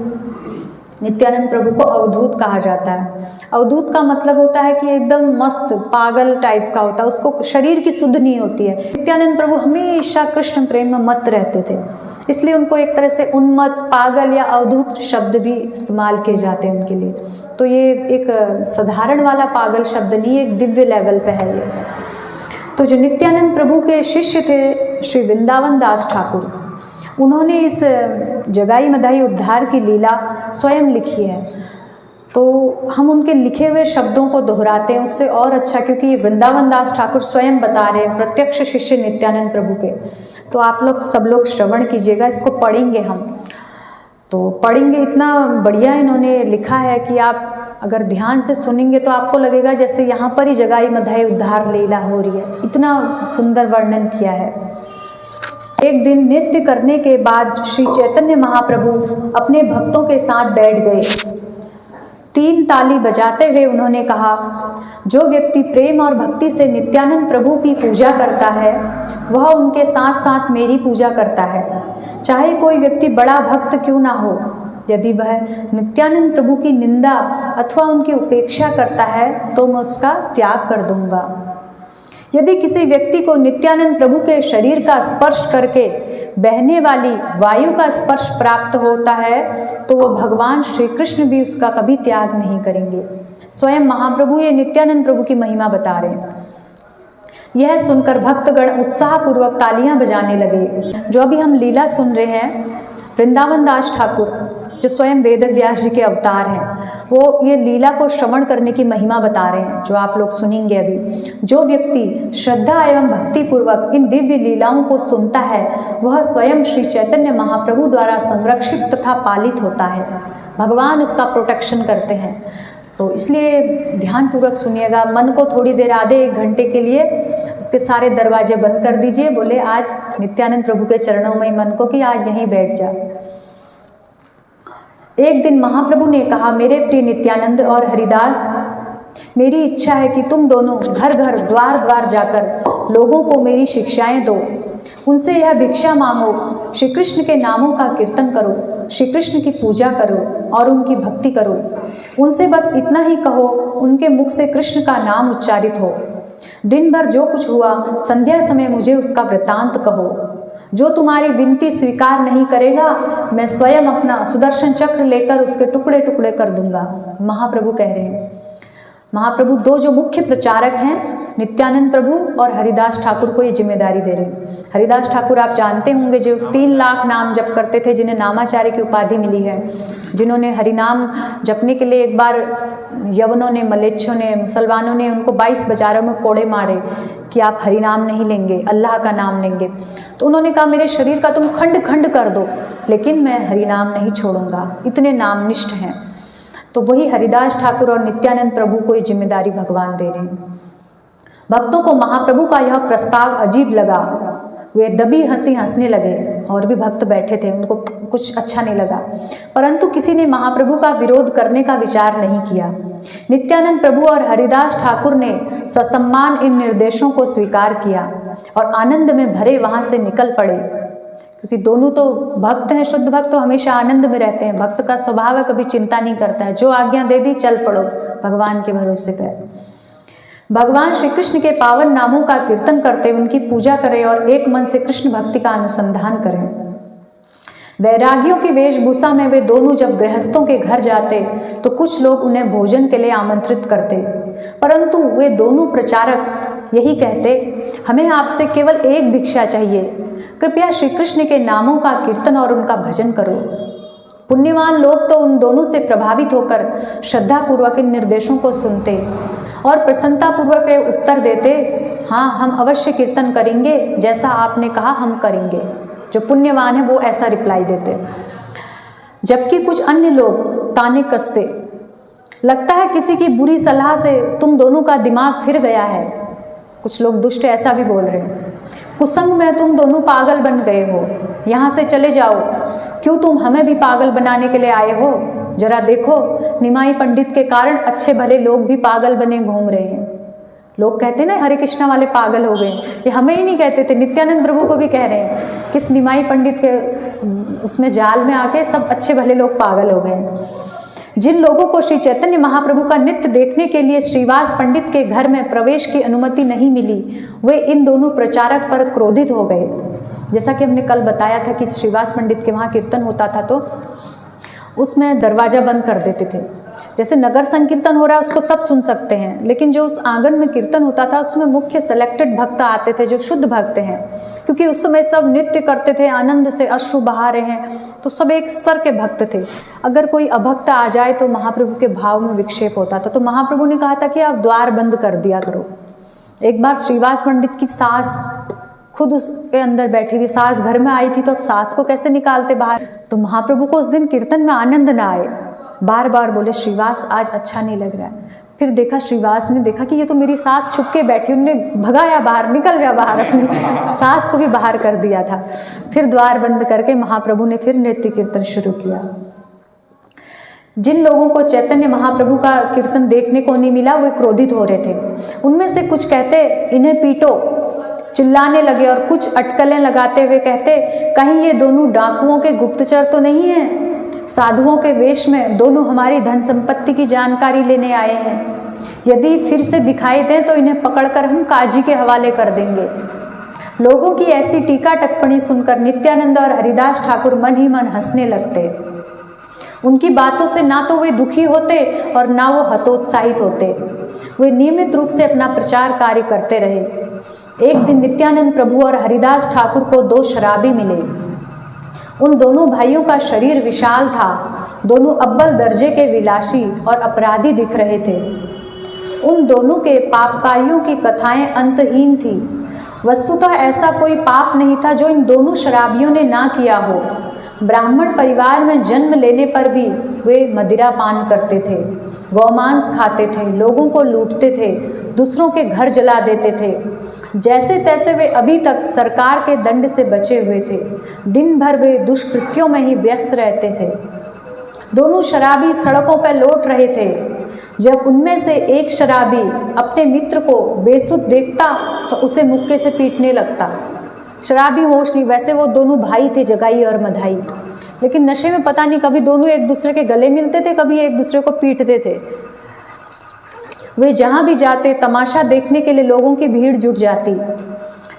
नित्यानंद प्रभु को अवधूत कहा जाता है। अवधूत का मतलब होता है कि एकदम मस्त पागल टाइप का होता है, उसको शरीर की सुध नहीं होती है। नित्यानंद प्रभु हमेशा कृष्ण प्रेम में मत रहते थे, इसलिए उनको एक तरह से उन्मत्त, पागल या अवधूत शब्द भी इस्तेमाल किए जाते हैं उनके लिए। तो ये एक साधारण वाला पागल शब्द नहीं, एक दिव्य लेवल पे है ये। तो जो नित्यानंद प्रभु के शिष्य थे श्री वृंदावन दास ठाकुर, उन्होंने इस जगाई मधाई उद्धार की लीला स्वयं लिखी है। तो हम उनके लिखे हुए शब्दों को दोहराते हैं, उससे और अच्छा, क्योंकि ये वृंदावन दास ठाकुर स्वयं बता रहे हैं, प्रत्यक्ष शिष्य नित्यानंद प्रभु के। तो आप लोग सब लोग श्रवण कीजिएगा, इसको पढ़ेंगे हम। तो पढ़ेंगे, इतना बढ़िया इन्होंने लिखा है कि आप अगर ध्यान से सुनेंगे तो आपको लगेगा जैसे यहाँ पर ही जगाई मधाई उद्धार लीला हो रही है, इतना सुंदर वर्णन किया है। एक दिन नृत्य करने के बाद श्री चैतन्य महाप्रभु अपने भक्तों के साथ बैठ गए। 3 ताली बजाते हुए उन्होंने कहा, जो व्यक्ति प्रेम और भक्ति से नित्यानंद प्रभु की पूजा करता है वह उनके साथ साथ मेरी पूजा करता है, चाहे कोई व्यक्ति बड़ा भक्त क्यों ना हो। यदि वह नित्यानंद प्रभु की निंदा अथवा उनकी उपेक्षा करता है तो मैं उसका त्याग कर दूंगा। यदि किसी व्यक्ति को नित्यानंद प्रभु के शरीर का स्पर्श करके बहने वाली वायु का स्पर्श प्राप्त होता है तो वह भगवान श्री कृष्ण भी उसका कभी त्याग नहीं करेंगे। स्वयं महाप्रभु ये नित्यानंद प्रभु की महिमा बता रहे हैं। यह सुनकर भक्तगण उत्साहपूर्वक तालियां बजाने लगे। जो अभी हम लीला सुन रहे हैं, वृंदावन दास ठाकुर जो स्वयं वेद व्यास जी के अवतार हैं, वो ये लीला को श्रवण करने की महिमा बता रहे हैं, जो आप लोग सुनेंगे अभी। जो व्यक्ति श्रद्धा एवं भक्ति पूर्वक इन दिव्य लीलाओं को सुनता है वह स्वयं श्री चैतन्य महाप्रभु द्वारा संरक्षित तथा पालित होता है। भगवान उसका प्रोटेक्शन करते हैं। तो इसलिए ध्यान पूर्वक सुनिएगा। मन को थोड़ी देर, आधे 1 घंटे के लिए उसके सारे दरवाजे बंद कर दीजिए। बोले आज नित्यानंद प्रभु के चरणों में मन को कि आज यहीं बैठ जा। एक दिन महाप्रभु ने कहा, मेरे प्रिय नित्यानंद और हरिदास, मेरी इच्छा है कि तुम दोनों घर घर द्वार द्वार जाकर लोगों को मेरी शिक्षाएं दो। उनसे यह भिक्षा मांगो, श्री कृष्ण के नामों का कीर्तन करो, श्री कृष्ण की पूजा करो और उनकी भक्ति करो। उनसे बस इतना ही कहो, उनके मुख से कृष्ण का नाम उच्चारित हो। दिन भर जो कुछ हुआ संध्या समय मुझे उसका वृत्तांत कहो। जो तुम्हारी विनती स्वीकार नहीं करेगा मैं स्वयं अपना सुदर्शन चक्र लेकर उसके टुकड़े टुकड़े कर दूंगा। महाप्रभु कह रहे हैं। महाप्रभु 2 जो मुख्य प्रचारक हैं, नित्यानंद प्रभु और हरिदास ठाकुर को ये जिम्मेदारी दे रहे हैं। हरिदास ठाकुर आप जानते होंगे, जो 3 लाख नाम जप करते थे, जिन्हें नामाचार्य की उपाधि मिली है, जिन्होंने हरिनाम जपने के लिए एक बार यवनों ने, मलेच्छों ने, मुसलमानों ने उनको 22 बाजारों में कोड़े मारे कि आप हरिनाम नहीं लेंगे, अल्लाह का नाम लेंगे। तो उन्होंने कहा, मेरे शरीर का तुम खंड खंड कर दो लेकिन मैं हरिनाम नहीं छोड़ूंगा। इतने नामनिष्ठ हैं। तो वही हरिदास ठाकुर और नित्यानंद प्रभु को ये जिम्मेदारी भगवान दे रहे हैं। भक्तों को महाप्रभु का यह प्रस्ताव अजीब लगा। वे दबी हंसी हंसने लगे। और भी भक्त बैठे थे, उनको कुछ अच्छा नहीं लगा, परंतु किसी ने महाप्रभु का विरोध करने का विचार नहीं किया। नित्यानंद प्रभु और हरिदास ठाकुर ने ससम्मान इन निर्देशों को स्वीकार किया और आनंद में भरे वहां से निकल पड़े, क्योंकि दोनों तो भक्त हैं। शुद्ध भक्त तो हमेशा आनंद में रहते हैं। भक्त का स्वभाव है, कभी चिंता नहीं करता है। जो आज्ञा दे दी चल पड़ो भगवान के भरोसे पर। भगवान श्री कृष्ण के पावन नामों का कीर्तन करते, उनकी पूजा करें और एक मन से कृष्ण भक्ति का अनुसंधान करें। वैरागियों की वेशभूषा में वे दोनों जब गृहस्थों के घर जाते तो कुछ लोग उन्हें भोजन के लिए आमंत्रित करते, परंतु वे दोनों प्रचारक यही कहते, हमें आपसे केवल एक भिक्षा चाहिए, कृपया श्री कृष्ण के नामों का कीर्तन और उनका भजन करो। पुण्यवान लोग तो उन दोनों से प्रभावित होकर श्रद्धापूर्वक इन निर्देशों को सुनते और प्रसन्नतापूर्वक उत्तर देते, हाँ हम अवश्य कीर्तन करेंगे, जैसा आपने कहा हम करेंगे। जो पुण्यवान है वो ऐसा रिप्लाई देते। जबकि कुछ अन्य लोग ताने कसते, लगता है किसी की बुरी सलाह से तुम दोनों का दिमाग फिर गया है। कुछ लोग दुष्ट ऐसा भी बोल रहे हैं, कुसंग में तुम दोनों पागल बन गए हो, यहाँ से चले जाओ। क्यों तुम हमें भी पागल बनाने के लिए आए हो? जरा देखो, निमाई पंडित के कारण अच्छे भले लोग भी पागल बने घूम रहे हैं। लोग कहते हैं ना हरे कृष्णा वाले पागल हो गए, ये हमें ही नहीं कहते थे, नित्यानंद प्रभु को भी कह रहे हैं। किस निमाई पंडित के उसमें जाल में आके सब अच्छे भले लोग पागल हो गए। जिन लोगों को श्री चैतन्य महाप्रभु का नित्य देखने के लिए श्रीवास पंडित के घर में प्रवेश की अनुमति नहीं मिली, वे इन दोनों प्रचारक पर क्रोधित हो गए। जैसा कि हमने कल बताया था कि श्रीवास पंडित के वहाँ कीर्तन होता था तो उसमें दरवाज़ा बंद कर देते थे। जैसे नगर संकीर्तन हो रहा है उसको सब सुन सकते हैं, लेकिन जो उस आंगन में कीर्तन होता था उसमें मुख्य सेलेक्टेड भक्त आते थे जो शुद्ध भक्त हैं, क्योंकि उस समय सब नृत्य करते थे, आनंद से अश्रु बहा रहे हैं, तो सब एक स्तर के भक्त थे। अगर कोई अभक्त आ जाए तो महाप्रभु के भाव में विक्षेप होता था। तो महाप्रभु ने कहा था कि आप द्वार बंद कर दिया करो। एक बार श्रीवास पंडित की सास खुद उसके अंदर बैठी थी, सास घर में आई थी, तो अब सास को कैसे निकालते बाहर? तो महाप्रभु को उस दिन कीर्तन में आनंद ना आए, बार बार बोले श्रीवास आज अच्छा नहीं लग रहा है। फिर देखा, श्रीवास ने देखा कि ये तो मेरी सास छुप के बैठी, उन्होंने भगाया बाहर, निकल जा बाहर, अपनी सास को भी बाहर कर दिया था। फिर द्वार बंद करके महाप्रभु ने फिर नृत्य कीर्तन शुरू किया। जिन लोगों को चैतन्य महाप्रभु का कीर्तन देखने को नहीं मिला वे क्रोधित हो रहे थे। उनमें से कुछ कहते इन्हें पीटो, चिल्लाने लगे, और कुछ अटकलें लगाते हुए कहते कहीं ये दोनों डाकुओं के गुप्तचर तो नहीं हैं, साधुओं के वेश में दोनों हमारी धन संपत्ति की जानकारी लेने आए हैं। यदि फिर से दिखाई दें तो इन्हें पकड़कर हम काजी के हवाले कर देंगे। लोगों की ऐसी टीका टिप्पणी सुनकर नित्यानंद और हरिदास ठाकुर मन ही मन हंसने लगते। उनकी बातों से ना तो वे दुखी होते और ना वो हतोत्साहित होते। वे नियमित रूप से अपना प्रचार कार्य करते रहे। एक दिन नित्यानंद प्रभु और हरिदास ठाकुर को दो शराबी मिले। उन दोनों भाइयों का शरीर विशाल था। दोनों अव्वल दर्जे के विलासी और अपराधी दिख रहे थे। उन दोनों के पापकारियों की कथाएं अंतहीन थी। वस्तुतः ऐसा कोई पाप नहीं था जो इन दोनों शराबियों ने ना किया हो। ब्राह्मण परिवार में जन्म लेने पर भी वे मदिरा पान करते थे, गौमांस खाते थे, लोगों को लूटते थे, दूसरों के घर जला देते थे। जैसे तैसे वे अभी तक सरकार के दंड से बचे हुए थे। दिन भर वे दुष्कृत्यों में ही व्यस्त रहते थे। दोनों शराबी सड़कों पर लौट रहे थे। जब उनमें से एक शराबी अपने मित्र को बेसुध देखता तो उसे मुक्के से पीटने लगता। शराबी होश नहीं, वैसे वो दोनों भाई थे, जगाई और मधाई, लेकिन नशे में पता नहीं कभी दोनों एक दूसरे के गले मिलते थे, कभी एक दूसरे को पीटते थे। वे जहाँ भी जाते तमाशा देखने के लिए लोगों की भीड़ जुट जाती,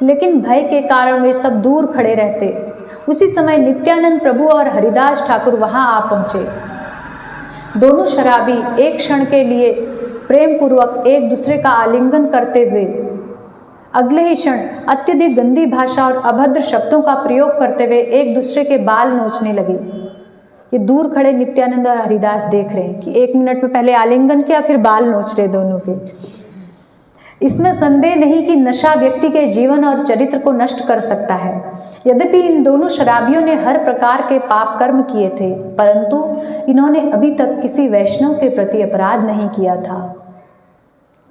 लेकिन भय के कारण वे सब दूर खड़े रहते। उसी समय नित्यानंद प्रभु और हरिदास ठाकुर वहाँ आ पहुँचे। दोनों शराबी एक क्षण के लिए प्रेम पूर्वक एक दूसरे का आलिंगन करते हुए अगले ही क्षण अत्यधिक गंदी भाषा और अभद्र शब्दों का प्रयोग करते हुए एक दूसरे के बाल नोचने लगे। ये दूर खड़े नित्यानंद और हरिदास देख रहे हैं कि 1 मिनट में पहले आलिंगन किया, फिर बाल नोच रहे दोनों के। इसमें संदेह नहीं कि नशा व्यक्ति के जीवन और चरित्र को नष्ट कर सकता है। यद्यपि इन दोनों शराबियों ने हर प्रकार के पाप कर्म किए थे, परंतु इन्होंने अभी तक किसी वैष्णव के प्रति अपराध नहीं किया था।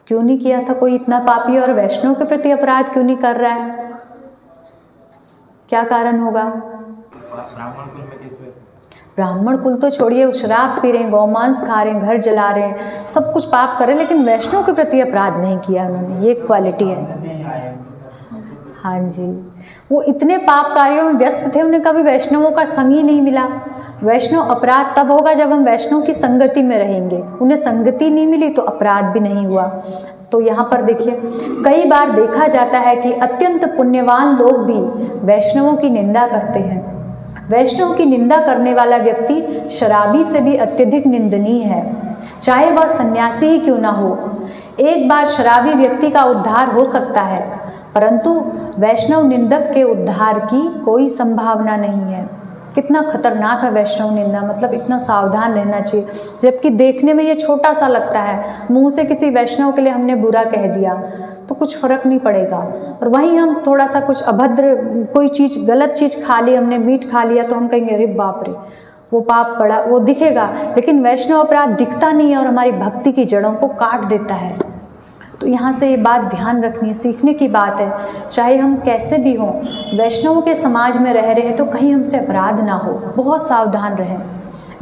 क्यों नहीं किया था? कोई इतना पापी और वैष्णव के प्रति अपराध क्यों नहीं कर रहा है? क्या कारण होगा? ब्राह्मण कुल तो छोड़िए, शराब पी रहे हैं, गौमांस खा रहे हैं, घर जला रहे हैं, सब कुछ पाप कर रहे हैं, लेकिन वैष्णव के प्रति अपराध नहीं किया उन्होंने। ये क्वालिटी है। हाँ जी, वो इतने पाप कार्यों में व्यस्त थे, उन्हें कभी वैष्णवों का संग ही नहीं मिला। वैष्णव अपराध तब होगा जब हम वैष्णव की संगति में रहेंगे। उन्हें संगति नहीं मिली तो अपराध भी नहीं हुआ। तो यहाँ पर देखिए, कई बार देखा जाता है कि अत्यंत पुण्यवान लोग भी वैष्णवों की निंदा करते हैं। वैष्णव की निंदा करने वाला व्यक्ति शराबी से भी अत्यधिक निंदनीय है, चाहे वह सन्यासी ही क्यों ना हो। एक बार शराबी व्यक्ति का उद्धार हो सकता है, परंतु वैष्णव निंदक के उद्धार की कोई संभावना नहीं है। कितना खतरनाक है वैष्णव निंदा, मतलब इतना सावधान रहना चाहिए। जबकि देखने में ये छोटा सा लगता है, मुंह से किसी वैष्णव के लिए हमने बुरा कह दिया तो कुछ फर्क नहीं पड़ेगा, और वहीं हम थोड़ा सा कुछ अभद्र कोई चीज़, गलत चीज़ खा ली, हमने मीट खा लिया तो हम कहेंगे अरे बाप रे, वो पाप पड़ा, वो दिखेगा। लेकिन वैष्णव अपराध दिखता नहीं है और हमारी भक्ति की जड़ों को काट देता है। तो यहाँ से ये बात ध्यान रखनी है, सीखने की बात है। चाहे हम कैसे भी हों, वैष्णवों के समाज में रह रहे हैं तो कहीं हमसे अपराध ना हो, बहुत सावधान रहें।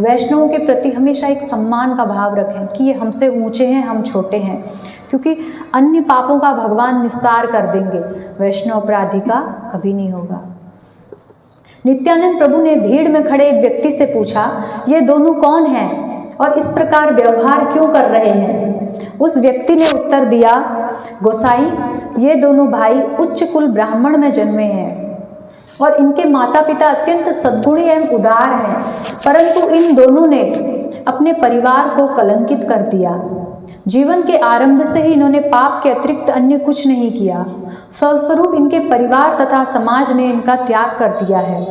वैष्णवों के प्रति हमेशा एक सम्मान का भाव रखें कि ये हमसे ऊंचे हैं, हम छोटे हैं, क्योंकि अन्य पापों का भगवान निस्तार कर देंगे, वैष्णव अपराधी का कभी नहीं होगा। नित्यानंद प्रभु ने भीड़ में खड़े एक व्यक्ति से पूछा, ये दोनों कौन हैं और इस प्रकार व्यवहार क्यों कर रहे हैं? उस व्यक्ति ने उत्तर दिया, गोसाई, ये दोनों भाई उच्च कुल ब्राह्मण में जन्मे हैं और इनके माता पिता अत्यंत सद्गुणी एवं उदार हैं, परंतु इन दोनों ने अपने परिवार को कलंकित कर दिया। जीवन के आरंभ से ही इन्होंने पाप के अतिरिक्त अन्य कुछ नहीं किया। फलस्वरूप इनके परिवार तथा समाज ने इनका त्याग कर दिया है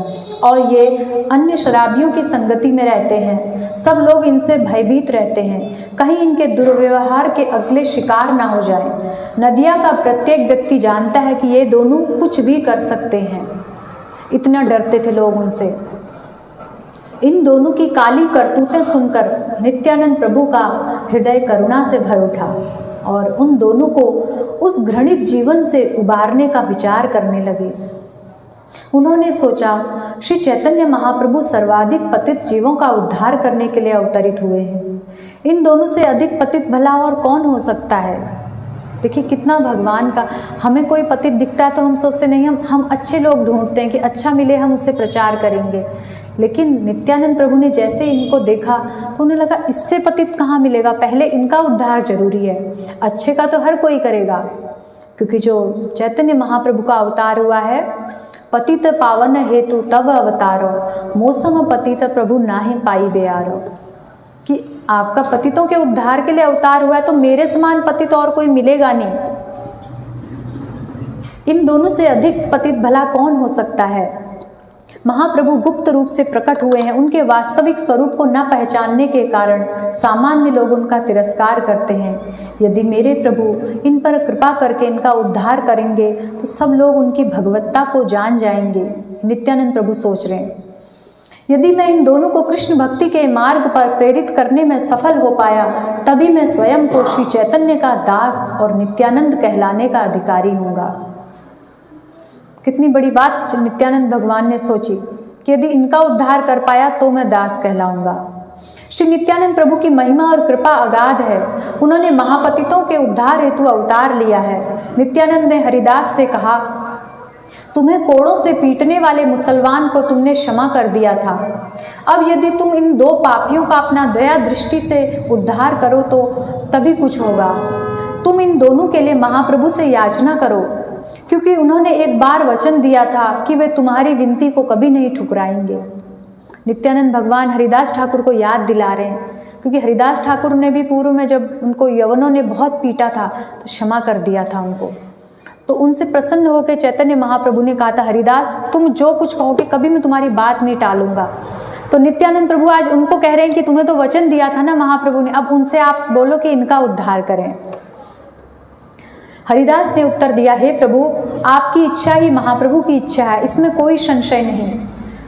और ये अन्य शराबियों की संगति में रहते हैं। सब लोग इनसे भयभीत रहते हैं, कहीं इनके दुर्व्यवहार के अगले शिकार ना हो जाए। नदिया का प्रत्येक व्यक्ति जानता है कि ये दोनों कुछ भी कर सकते हैं, इतना डरते थे लोग उनसे। इन दोनों की काली करतूतें सुनकर नित्यानंद प्रभु का हृदय करुणा से भर उठा और उन दोनों को उस घृणित जीवन से उबारने का विचार करने लगे। उन्होंने सोचा श्री चैतन्य महाप्रभु सर्वाधिक पतित जीवों का उद्धार करने के लिए अवतरित हुए हैं। इन दोनों से अधिक पतित भला और कौन हो सकता है। देखिए कितना भगवान का, हमें कोई पतित दिखता है तो हम सोचते नहीं, हम अच्छे लोग ढूंढते हैं कि अच्छा मिले हम उससे प्रचार करेंगे। लेकिन नित्यानंद प्रभु ने जैसे इनको देखा तो उन्हें लगा इससे पतित कहाँ मिलेगा, पहले इनका उद्धार जरूरी है। अच्छे का तो हर कोई करेगा, क्योंकि जो चैतन्य महाप्रभु का अवतार हुआ है, पतित पावन हेतु तब अवतारो मौसम पतित प्रभु नाहि पाई बेयारो, कि आपका पतितों के उद्धार के लिए अवतार हुआ है तो मेरे समान पतित और कोई मिलेगा नहीं। इन दोनों से अधिक पतित भला कौन हो सकता है। महाप्रभु गुप्त रूप से प्रकट हुए हैं। उनके वास्तविक स्वरूप को न पहचानने के कारण सामान्य लोग उनका तिरस्कार करते हैं। यदि मेरे प्रभु इन पर कृपा करके इनका उद्धार करेंगे तो सब लोग उनकी भगवत्ता को जान जाएंगे। नित्यानंद प्रभु सोच रहे हैं, यदि मैं इन दोनों को कृष्ण भक्ति के मार्ग पर प्रेरित करने में सफल हो पाया, तभी मैं स्वयं को श्री चैतन्य का दास और नित्यानंद कहलाने का अधिकारी होऊंगा। कितनी बड़ी बात नित्यानंद भगवान ने सोची कि यदि इनका उद्धार कर पाया तो मैं दास कहलाऊंगा। श्री नित्यानंद प्रभु की महिमा और कृपा अगाध है। उन्होंने महापतितों के उद्धार हेतु अवतार लिया है। नित्यानंद ने हरिदास से कहा, तुम्हें कोड़ों से पीटने वाले मुसलमान को तुमने क्षमा कर दिया था। अब यदि तुम इन दो पापियों का अपना दया दृष्टि से उद्धार करो तो तभी कुछ होगा। तुम इन दोनों के लिए महाप्रभु से याचना करो, क्योंकि उन्होंने एक बार वचन दिया था कि वे तुम्हारी विनती को कभी नहीं ठुकराएंगे। नित्यानंद भगवान हरिदास ठाकुर को याद दिला रहे हैं, क्योंकि हरिदास ठाकुर ने भी पूर्व में जब उनको यवनों ने बहुत पीटा था तो क्षमा कर दिया था उनको। तो उनसे प्रसन्न होकर चैतन्य महाप्रभु ने कहा था, हरिदास तुम जो कुछ कहोगे कभी मैं तुम्हारी बात नहीं टालूंगा। तो नित्यानंद प्रभु आज उनको कह रहे हैं कि तुम्हें तो वचन दिया था ना महाप्रभु ने, अब उनसे आप बोलो कि इनका उद्धार करें। हरिदास ने उत्तर दिया, हे प्रभु आपकी इच्छा ही महाप्रभु की इच्छा है, इसमें कोई संशय नहीं।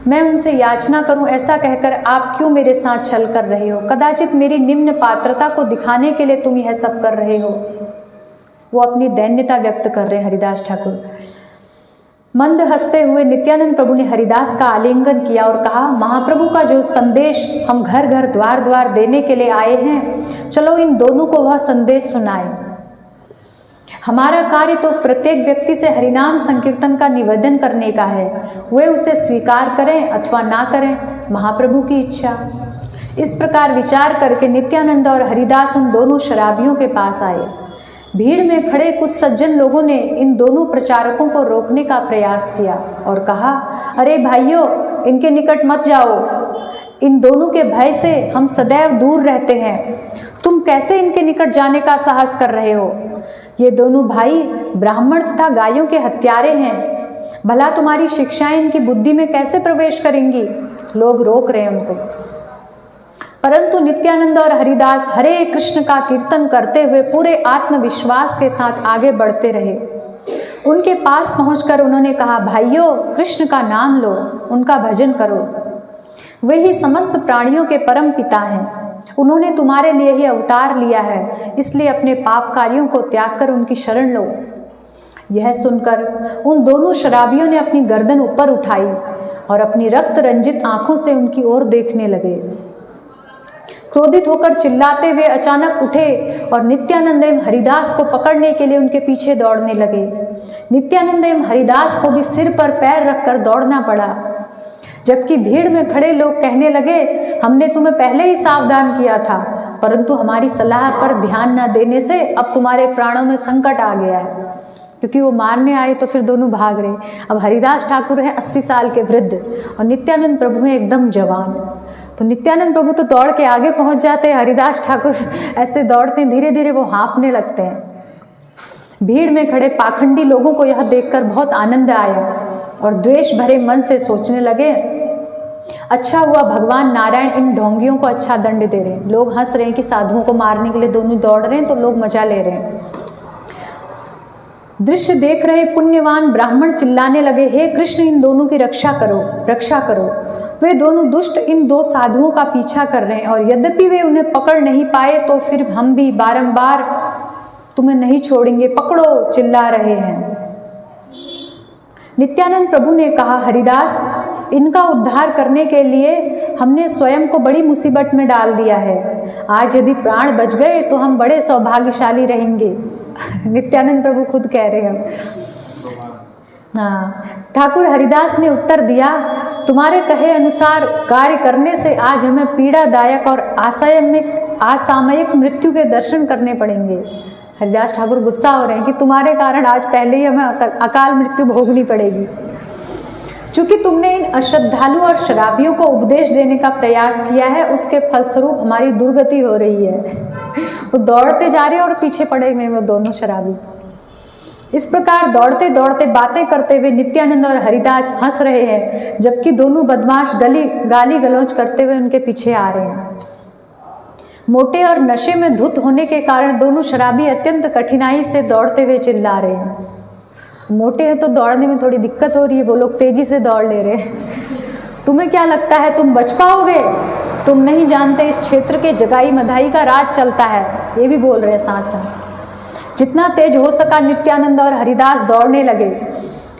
मैं उनसे याचना करूं ऐसा कहकर आप क्यों मेरे साथ छल कर रहे हो। कदाचित मेरी निम्न पात्रता को दिखाने के लिए तुम यह सब कर रहे हो। वो अपनी दैन्यता व्यक्त कर रहे हैं हरिदास ठाकुर। मंद हंसते हुए नित्यानंद प्रभु ने हरिदास का आलिंगन किया और कहा, महाप्रभु का जो संदेश हम घर घर द्वार द्वार देने के लिए आए हैं, चलो इन दोनों को वह संदेश सुनाए। हमारा कार्य तो प्रत्येक व्यक्ति से हरिनाम संकीर्तन का निवेदन करने का है, वे उसे स्वीकार करें अथवा ना करें, महाप्रभु की इच्छा। इस प्रकार विचार करके नित्यानंद और हरिदास उन दोनों शराबियों के पास आए। भीड़ में खड़े कुछ सज्जन लोगों ने इन दोनों प्रचारकों को रोकने का प्रयास किया और कहा, अरे भाइयों इनके निकट मत जाओ, इन दोनों के भय से हम सदैव दूर रहते हैं। तुम कैसे इनके निकट जाने का साहस कर रहे हो। ये दोनों भाई ब्राह्मण तथा गायों के हत्यारे हैं, भला तुम्हारी शिक्षाएं इनकी बुद्धि में कैसे प्रवेश करेंगी। लोग रोक रहे हैं उनको, परंतु नित्यानंद और हरिदास हरे कृष्ण का कीर्तन करते हुए पूरे आत्मविश्वास के साथ आगे बढ़ते रहे। उनके पास पहुंचकर उन्होंने कहा, भाइयों कृष्ण का नाम लो, उनका भजन करो, वे ही समस्त प्राणियों के परम पिता हैं। उन्होंने तुम्हारे लिए ही अवतार लिया है, इसलिए अपने पाप कार्यों को त्याग कर उनकी शरण लो। यह सुनकर उन दोनों शराबियों ने अपनी गर्दन ऊपर उठाई और अपनी रक्त रंजित आंखों से उनकी ओर देखने लगे। क्रोधित होकर चिल्लाते हुए अचानक उठे और नित्यानंद एवं हरिदास को पकड़ने के लिए उनके पीछे दौड़ने लगे। नित्यानंद एवं हरिदास को भी सिर पर पैर रखकर दौड़ना पड़ा, जबकि भीड़ में खड़े लोग कहने लगे, हमने तुम्हें पहले ही सावधान किया था, परंतु हमारी सलाह पर ध्यान न देने से अब तुम्हारे प्राणों में संकट आ गया है। क्योंकि वो मारने आए तो फिर दोनों भाग रहे। अब हरिदास ठाकुर हैं 80 साल के वृद्ध और नित्यानंद प्रभु हैं एकदम जवान। तो नित्यानंद प्रभु तो दौड़ के आगे पहुंच जाते हैं, हरिदास ठाकुर ऐसे दौड़ते हैं, धीरे धीरे वो हाँफने लगते हैं। भीड़ में खड़े पाखंडी लोगों को यह देखकर बहुत आनंद आया और द्वेष भरे मन से सोचने लगे, अच्छा हुआ भगवान नारायण इन ढोंगियों को अच्छा दंड दे रहे हैं। लोग हंस रहे हैं कि साधुओं को मारने के लिए दोनों दौड़ रहे हैं, तो लोग मजा ले रहे हैं। दृश्य देख रहे पुण्यवान ब्राह्मण चिल्लाने लगे, हे कृष्ण इन दोनों की रक्षा करो, रक्षा करो। वे दोनों दुष्ट इन दो साधुओं का पीछा कर रहे हैं और यद्यपि वे उन्हें पकड़ नहीं पाए तो फिर हम भी बारंबार तुम्हें नहीं छोड़ेंगे, पकड़ो, चिल्ला रहे हैं। नित्यानंद प्रभु ने कहा, हरिदास, इनका उद्धार करने के लिए हमने स्वयं को बड़ी मुसीबत में डाल दिया है। आज यदि प्राण बच गए तो हम बड़े सौभाग्यशाली रहेंगे। नित्यानंद प्रभु खुद कह रहे हैं। हाँ, ठाकुर हरिदास ने उत्तर दिया, तुम्हारे कहे अनुसार कार्य करने से आज हमें पीड़ादायक और असामयिक मृत्यु के दर्शन करने पड़ेंगे। हरिदास ठाकुर गुस्सा हो रहे हैं कि तुम्हारे कारण आज पहले ही हमें अकाल मृत्यु भोगनी पड़ेगी। क्योंकि तुमने इन अश्रद्धालु और शराबियों को उपदेश देने का प्रयास किया है, उसके फलस्वरूप हमारी दुर्गति हो रही है। वो दौड़ते जा रहे हैं और पीछे पड़े हुए वो दोनों शराबी। इस प्रकार दौड़ते दौड़ते बातें करते हुए नित्यानंद और हरिदास हंस रहे हैं, जबकि दोनों बदमाश गाली गलौज करते हुए उनके पीछे आ रहे हैं। मोटे और नशे में धुत होने के कारण दोनों शराबी अत्यंत कठिनाई से दौड़ते हुए चिल्ला रहे हैं। मोटे हैं तो दौड़ने में थोड़ी दिक्कत हो रही है, वो लोग तेजी से दौड़ ले रहे हैं। तुम्हें क्या लगता है तुम बच पाओगे? तुम नहीं जानते इस क्षेत्र के जगाई मधाई का राज चलता है, ये भी बोल रहे हैं साथ साथ। जितना तेज हो सका नित्यानंद और हरिदास दौड़ने लगे।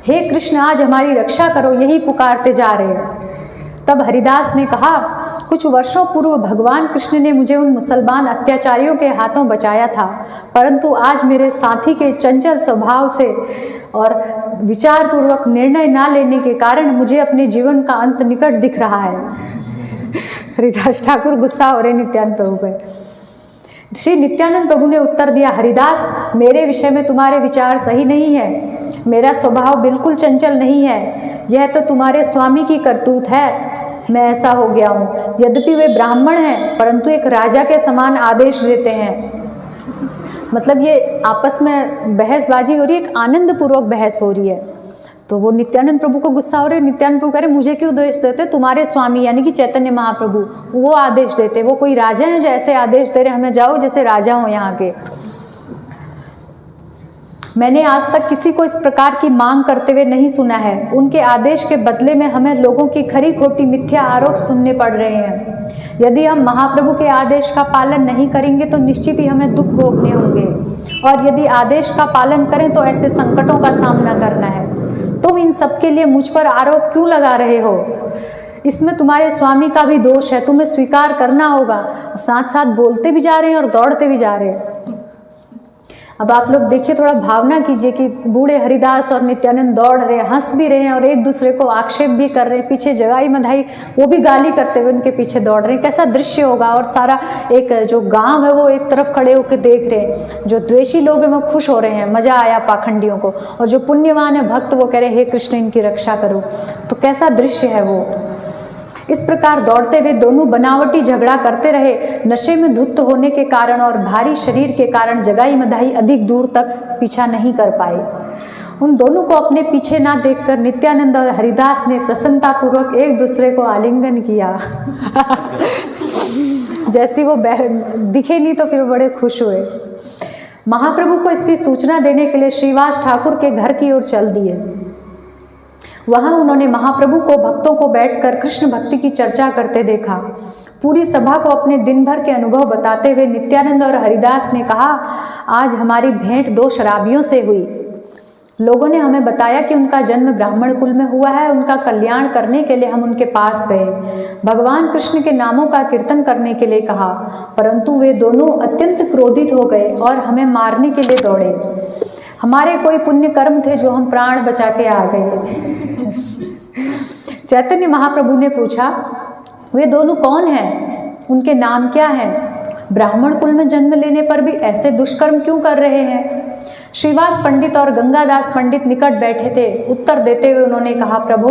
हे कृष्ण, आज हमारी रक्षा करो, यही पुकारते जा रहे हैं। तब हरिदास ने कहा, कुछ वर्षों पूर्व भगवान कृष्ण ने मुझे उन मुसलमान अत्याचारियों के हाथों बचाया था, परंतु आज मेरे साथी के चंचल स्वभाव से और विचार पूर्वक निर्णय ना लेने के कारण मुझे अपने जीवन का अंत निकट दिख रहा है। हरिदास ठाकुर गुस्सा हो रहे नित्यानंद प्रभु पे। श्री नित्यानंद प्रभु ने उत्तर दिया, हरिदास, मेरे विषय में तुम्हारे विचार सही नहीं है। मेरा स्वभाव बिल्कुल चंचल नहीं है। यह तो तुम्हारे स्वामी की करतूत है। मैं ऐसा हो गया हूँ। यद्यपि वे ब्राह्मण हैं, परंतु एक राजा के समान आदेश देते हैं। मतलब ये आपस में बहसबाजी हो रही है, एक आनंद पूर्वक बहस हो रही है। तो वो नित्यानंद प्रभु को गुस्सा हो रहे। नित्यानंद प्रभु कह रहे, मुझे क्यों आदेश देते? तुम्हारे स्वामी यानी कि चैतन्य महाप्रभु वो आदेश देते। वो कोई राजा हैं जो ऐसे आदेश दे रहे हमें जाओ जैसे राजा हो यहाँ के। मैंने आज तक किसी को इस प्रकार की मांग करते हुए नहीं सुना है। उनके आदेश के बदले में हमें लोगों की खरी खोटी मिथ्या आरोप सुनने पड़ रहे हैं। यदि हम महाप्रभु के आदेश का पालन नहीं करेंगे तो निश्चित ही हमें दुख भोगने होंगे, और यदि आदेश का पालन करें तो ऐसे संकटों का सामना करना है। तुम इन सब के लिए मुझ पर आरोप क्यों लगा रहे हो? इसमें तुम्हारे स्वामी का भी दोष है, तुम्हें स्वीकार करना होगा। साथ साथ बोलते भी जा रहे हैं और दौड़ते भी जा रहे हैं। अब आप लोग देखिए, थोड़ा भावना कीजिए कि बूढ़े हरिदास और नित्यानंद दौड़ रहे हैं, हंस भी रहे हैं और एक दूसरे को आक्षेप भी कर रहे हैं। पीछे जगाई मधाई वो भी गाली करते हुए उनके पीछे दौड़ रहे हैं। कैसा दृश्य होगा। और सारा एक जो गांव है वो एक तरफ खड़े होकर देख रहे हैं। जो द्वेषी लोग हैं वो खुश हो रहे हैं, मजा आया पाखंडियों को, और जो पुण्यवान है भक्त वो कह रहे हैं, हे कृष्ण इनकी रक्षा करो। तो कैसा दृश्य है वो। इस प्रकार दौड़ते हुए दोनों बनावटी झगड़ा करते रहे। नशे में धुत होने के कारण और भारी शरीर के कारण जगाई मधाई अधिक दूर तक पीछा नहीं कर पाए। उन दोनों को अपने पीछे ना देखकर नित्यानंद और हरिदास ने प्रसन्नतापूर्वक एक दूसरे को आलिंगन किया। जैसी वो दिखे नहीं तो फिर बड़े खुश हुए। महाप्रभु को इसकी सूचना देने के लिए श्रीवास ठाकुर के घर की ओर चल दिए। वहां उन्होंने महाप्रभु को भक्तों को बैठकर कृष्ण भक्ति की चर्चा करते देखा। पूरी सभा को अपने दिन भर के अनुभव बताते हुए नित्यानंद और हरिदास ने कहा, आज हमारी भेंट 2 शराबियों से हुई। लोगों ने हमें बताया कि उनका जन्म ब्राह्मण कुल में हुआ है। उनका कल्याण करने के लिए हम उनके पास गए, भगवान कृष्ण के नामों का कीर्तन करने के लिए कहा, परंतु वे दोनों अत्यंत क्रोधित हो गए और हमें मारने के लिए दौड़े। हमारे कोई पुण्य कर्म थे जो हम प्राण बचा के आ गए। चैतन्य महाप्रभु ने पूछा, वे दोनों कौन हैं? उनके नाम क्या हैं? ब्राह्मण कुल में जन्म लेने पर भी ऐसे दुष्कर्म क्यों कर रहे हैं? श्रीवास पंडित और गंगादास पंडित निकट बैठे थे। उत्तर देते हुए उन्होंने कहा, प्रभु,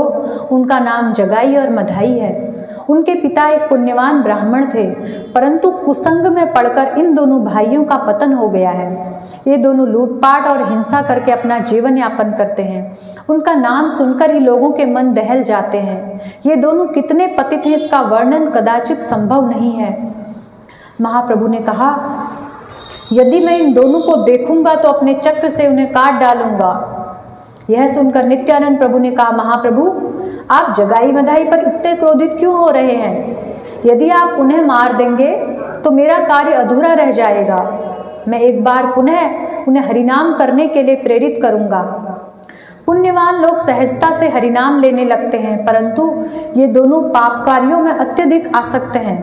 उनका नाम जगाई और मधाई है। उनके पिता एक पुण्यवान ब्राह्मण थे, परंतु कुसंग में पड़कर इन दोनों भाइयों का पतन हो गया है। ये दोनों लूटपाट और हिंसा करके अपना जीवन यापन करते हैं। उनका नाम सुनकर ही लोगों के मन दहल जाते हैं। ये दोनों कितने पतित हैं इसका वर्णन कदाचित संभव नहीं है। महाप्रभु ने कहा, यदि मैं इन दोनों को देखूंगा तो अपने चक्र से उन्हें काट डालूंगा। यह सुनकर नित्यानंद प्रभु ने कहा, महाप्रभु, आप जगाई मधाई पर इतने क्रोधित क्यों हो रहे हैं? यदि आप उन्हें मार देंगे तो मेरा कार्य अधूरा रह जाएगा। मैं एक बार पुनः उन्हें हरिनाम करने के लिए प्रेरित करूंगा। पुण्यवान लोग सहजता से हरिनाम लेने लगते हैं, परंतु ये दोनों पाप कार्यों में अत्यधिक आसक्त हैं।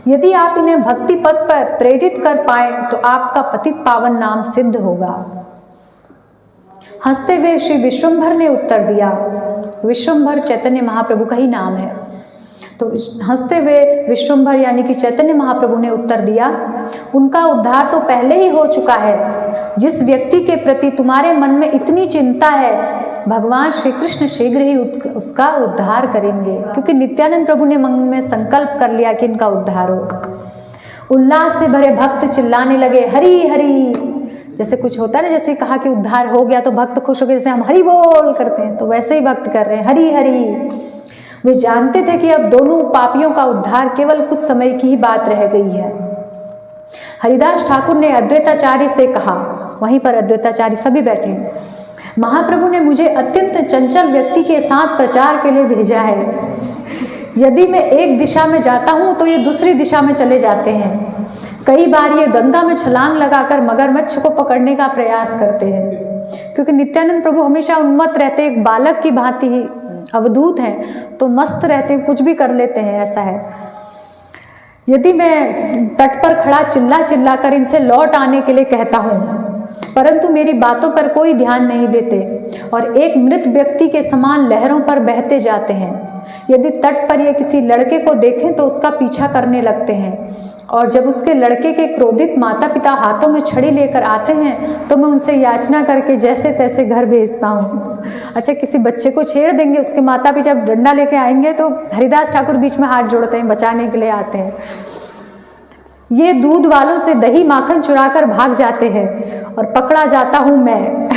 यदि आप इन्हें भक्ति पथ पर प्रेरित कर पाए तो आपका पतित पावन नाम सिद्ध होगा। हंसते हुए श्री विश्वंभर ने उत्तर दिया। विश्वंभर चैतन्य महाप्रभु का ही नाम है। तो हंसते हुए विश्वंभर यानी कि चैतन्य महाप्रभु ने उत्तर दिया, उनका उद्धार तो पहले ही हो चुका है। जिस व्यक्ति के प्रति तुम्हारे मन में इतनी चिंता है, भगवान श्री कृष्ण शीघ्र ही उसका उद्धार करेंगे, क्योंकि नित्यानंद प्रभु ने मन में संकल्प कर लिया कि इनका उद्धार हो। उल्लास से भरे भक्त चिल्लाने लगे, हरि हरि। जैसे कुछ होता है ना, जैसे कहा कि उद्धार हो गया तो भक्त खुश हो गए, जैसे हम हरि बोल करते हैं, तो वैसे ही भक्त कर रहे हैं हरि हरि। वे जानते थे कि अब दोनों पापियों का उद्धार केवल कुछ समय की ही बात रह गई है। हरिदास ठाकुर ने अद्वैताचार्य से कहा, वहीं पर अद्वैताचार्य सभी बैठे हैं, महाप्रभु ने मुझे अत्यंत चंचल व्यक्ति के साथ प्रचार के लिए भेजा है। यदि मैं एक दिशा में जाता हूँ तो ये दूसरी दिशा में चले जाते हैं। कई बार ये गंगा में छलांग लगाकर मगरमच्छ को पकड़ने का प्रयास करते हैं, क्योंकि नित्यानंद प्रभु हमेशा उन्मत्त रहते, एक बालक की भांति ही अवधूत हैं, तो मस्त रहते हैं, कुछ भी कर लेते हैं, ऐसा है। यदि मैं तट पर खड़ा चिल्ला चिल्ला कर इनसे लौट आने के लिए कहता हूँ, परंतु मेरी बातों पर कोई ध्यान नहीं देते और एक मृत व्यक्ति के समान लहरों पर बहते जाते हैं। यदि तट पर ये किसी लड़के को देखें तो उसका पीछा करने लगते हैं, और जब उसके लड़के के क्रोधित माता पिता हाथों में छड़ी लेकर आते हैं तो मैं उनसे याचना करके जैसे तैसे घर भेजता हूँ। अच्छा, किसी बच्चे को छेड़ देंगे, उसके माता पिता जब डंडा लेके आएंगे तो हरिदास ठाकुर बीच में हाथ जोड़ते हैं, बचाने के लिए आते हैं। ये दूध वालों से दही माखन चुराकर भाग जाते हैं और पकड़ा जाता हूँ मैं।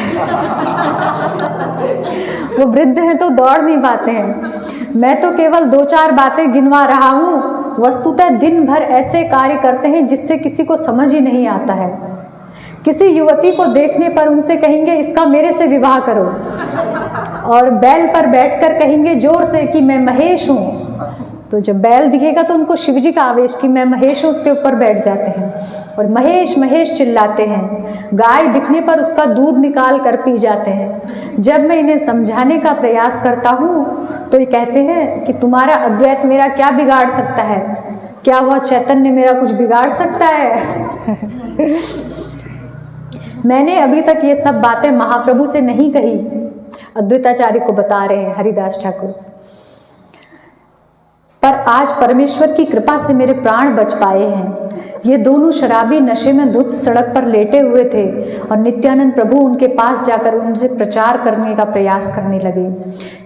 वो वृद्ध हैं तो दौड़ नहीं पाते हैं, मैं तो केवल 2-4 बातें गिनवा रहा हूँ। वस्तुतः दिन भर ऐसे कार्य करते हैं जिससे किसी को समझ ही नहीं आता है। किसी युवती को देखने पर उनसे कहेंगे इसका मेरे से विवाह करो, और बैल पर बैठकर कहेंगे जोर से कि मैं महेश हूँ। तो जब बैल दिखेगा तो उनको शिवजी का आवेश कि मैं महेश हूँ, उसके ऊपर बैठ जाते हैं और महेश महेश चिल्लाते हैं। गाय दिखने पर उसका दूध निकाल कर पी जाते हैं। जब मैं इन्हें समझाने का प्रयास करता हूँ तो ये कहते हैं कि तुम्हारा अद्वैत मेरा क्या बिगाड़ सकता है, क्या वह चैतन्य मेरा कुछ बिगाड़ सकता है। मैंने अभी तक ये सब बातें महाप्रभु से नहीं कही, अद्वैताचार्य को बता रहे हैं हरिदास ठाकुर, पर आज परमेश्वर की कृपा से मेरे प्राण बच पाए हैं। ये दोनों शराबी नशे में धुत सड़क पर लेटे हुए थे और नित्यानंद प्रभु उनके पास जाकर उनसे प्रचार करने का प्रयास करने लगे।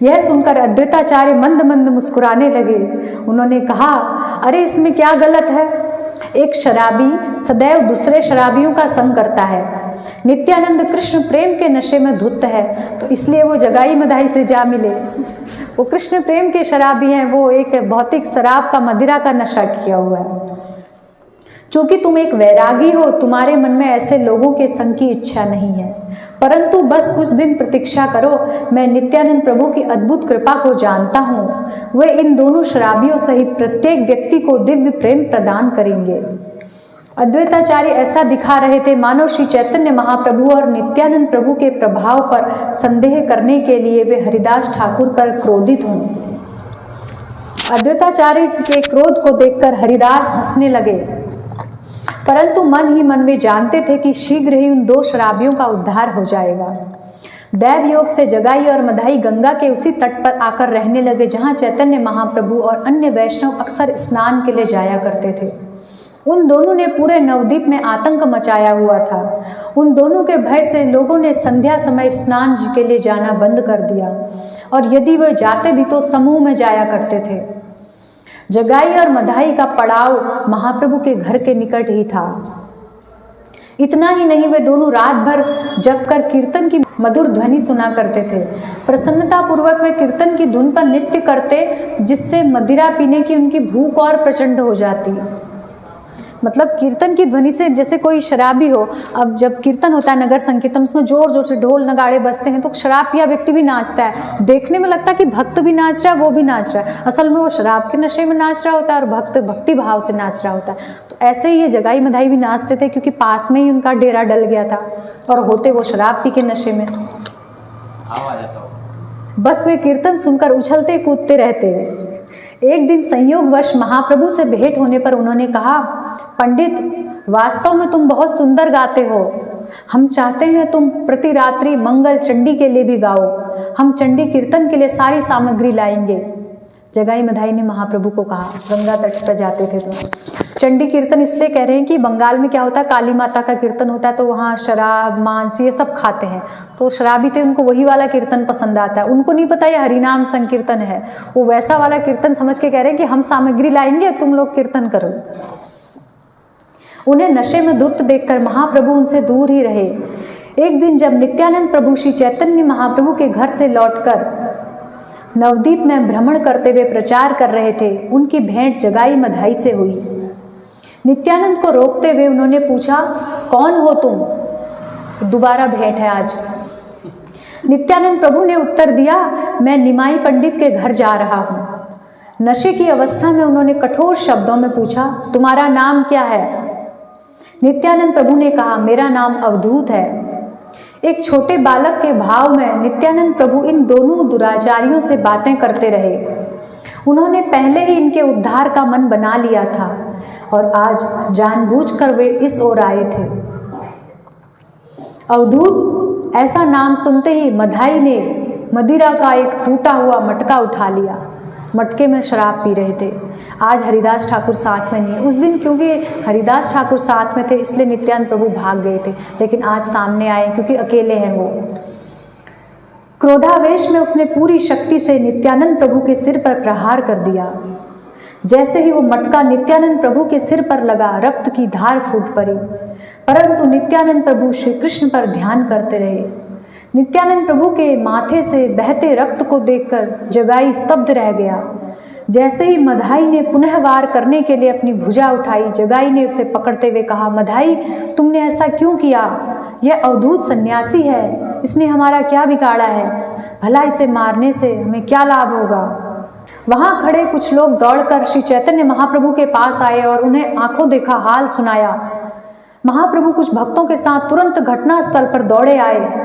यह सुनकर अद्वैताचार्य मंद मंद मुस्कुराने लगे। उन्होंने कहा, अरे इसमें क्या गलत है? एक शराबी सदैव दूसरे शराबियों का संग करता है। नित्यानंद कृष्ण प्रेम के नशे में धुत है, तो इसलिए वो जगाई मदाई से जा मिले। वो कृष्ण प्रेम के शराबी हैं, वो एक भौतिक शराब का, मदिरा का नशा किया हुआ है। चूंकि तुम एक वैरागी हो, तुम्हारे मन में ऐसे लोगों के संग की इच्छा नहीं है, परंतु बस कुछ दिन प्रतीक्षा करो, मैं नित्यानंद प्रभु की अद्भुत कृपा को जानता हूँ। वे इन दोनों शराबियों सहित प्रत्येक व्यक्ति को दिव्य प्रेम प्रदान करेंगे। अद्वैताचार्य ऐसा दिखा रहे थे मानो श्री चैतन्य महाप्रभु और नित्यानंद प्रभु के प्रभाव पर संदेह करने के लिए वे हरिदास ठाकुर पर क्रोधित हों। अद्वैताचार्य के क्रोध को देखकर हरिदास हंसने लगे, परंतु मन ही मन वे जानते थे कि शीघ्र ही उन 2 शराबियों का उद्धार हो जाएगा। दैव योग से जगाई और मदाई गंगा के उसी तट पर आकर रहने लगे जहां चैतन्य महाप्रभु और अन्य वैष्णव अक्सर स्नान के लिए जाया करते थे। उन दोनों ने पूरे नवद्वीप में आतंक मचाया हुआ था। उन दोनों के भय से लोगों ने संध्या समय स्नान के लिए जाना बंद कर दिया, और यदि वे जाते भी तो समूह में जाया करते थे। जगाई और मदाई का पड़ाव महाप्रभु के घर के निकट ही था। इतना ही नहीं, वे दोनों रात भर जग कर कीर्तन की मधुर ध्वनि सुना करते थे। प्रसन्नता पूर्वक वे कीर्तन की धुन पर नृत्य करते, जिससे मदिरा पीने की उनकी भूख और प्रचंड हो जाती। मतलब कीर्तन की ध्वनि से, जैसे कोई शराबी हो, अब जब कीर्तन होता है नगर संकीर्तन, उसमें जोर जोर से ढोल नगाड़े बजते हैं तो शराब पिया व्यक्ति भी नाचता है। देखने में लगता है कि भक्त भी नाच रहा है, वो भी नाच रहा है, असल में वो शराब के नशे में नाच रहा होता है और भक्त भक्ति भाव से नाच रहा होता है। तो ऐसे ही ये जगाई मदाई भी नाचते थे, क्योंकि पास में ही उनका डेरा डल गया था और होते वो शराब पी के नशे में। भाव आ जाता होगा। बस वे कीर्तन सुनकर उछलते कूदते रहते। एक दिन संयोगवश महाप्रभु से भेंट होने पर उन्होंने कहा, पंडित, वास्तव में तुम बहुत सुंदर गाते हो। हम चाहते हैं तुम प्रति रात्रि मंगल चंडी के लिए भी गाओ। हम चंडी कीर्तन के लिए सारी सामग्री लाएंगे। जगाई मधाई ने महाप्रभु को कहा, गंगा तट पर जाते थे तो चंडी कीर्तन इसलिए कह रहे हैं कि बंगाल में क्या होता है, काली माता का कीर्तन होता है तो वहाँ शराब मांस ये सब खाते हैं, तो शराबी थे, उनको वही वाला कीर्तन पसंद आता है। उनको नहीं पता ये हरिनाम संकीर्तन है, वो वैसा वाला कीर्तन समझ के कह रहे हैं कि हम सामग्री लाएंगे, तुम लोग कीर्तन करो। उन्हें नशे में धुत देखकर महाप्रभु उनसे दूर ही रहे। एक दिन जब नित्यानंद प्रभु श्री चैतन्य महाप्रभु के घर से लौटकर नवदीप में भ्रमण करते हुए प्रचार कर रहे थे, उनकी भेंट जगाई मधाई से हुई। नित्यानंद को रोकते हुए उन्होंने पूछा, कौन हो तुम? दोबारा भेंट है आज। नित्यानंद प्रभु ने उत्तर दिया, मैं निमाई पंडित के घर जा रहा हूँ। नशे की अवस्था में उन्होंने कठोर शब्दों में पूछा, तुम्हारा नाम क्या है? नित्यानंद प्रभु ने कहा, मेरा नाम अवधूत है। एक छोटे बालक के भाव में नित्यानंद प्रभु इन दोनों दुराचारियों से बातें करते रहे। उन्होंने पहले ही इनके उद्धार का मन बना लिया था और आज जानबूझकर वे इस ओर आए थे। अवधूत ऐसा नाम सुनते ही मधाई ने मदिरा का एक टूटा हुआ मटका उठा लिया। मटके में शराब पी रहे थे। आज हरिदास ठाकुर साथ में नहीं, उस दिन क्योंकि हरिदास ठाकुर साथ में थे इसलिए नित्यानंद प्रभु भाग गए थे, लेकिन आज सामने आए क्योंकि अकेले हैं वो। क्रोधावेश में उसने पूरी शक्ति से नित्यानंद प्रभु के सिर पर प्रहार कर दिया। जैसे ही वो मटका नित्यानंद प्रभु के सिर पर लगा, रक्त की धार फूट पड़ी, परंतु नित्यानंद प्रभु श्री कृष्ण पर ध्यान करते रहे। नित्यानंद प्रभु के माथे से बहते रक्त को देखकर जगाई स्तब्ध रह गया। जैसे ही मधाई ने पुनः वार करने के लिए अपनी भुजा उठाई, जगाई ने उसे पकड़ते हुए कहा, मधाई, तुमने ऐसा क्यों किया? यह अवधूत सन्यासी है, इसने हमारा क्या बिगाड़ा है? भला इसे मारने से हमें क्या लाभ होगा? वहां खड़े कुछ लोग दौड़कर श्री चैतन्य महाप्रभु के पास आए और उन्हें आंखों देखा हाल सुनाया। महाप्रभु कुछ भक्तों के साथ तुरंत घटना स्थल पर दौड़े आए।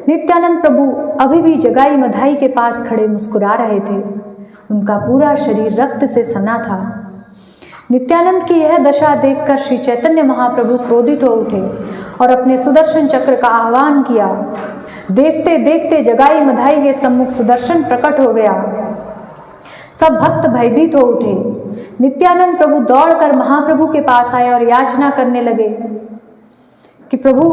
नित्यानंद प्रभु अभी भी जगाई मधाई के पास खड़े मुस्कुरा रहे थे। उनका पूरा शरीर रक्त से सना था। नित्यानंद की यह दशा देखकर श्री चैतन्य महाप्रभु क्रोधित हो उठे और अपने सुदर्शन चक्र का आह्वान किया। देखते देखते जगाई मधाई के सम्मुख सुदर्शन प्रकट हो गया। सब भक्त भयभीत हो उठे। नित्यानंद प्रभु दौड़कर महाप्रभु के पास आए और याचना करने लगे कि प्रभु,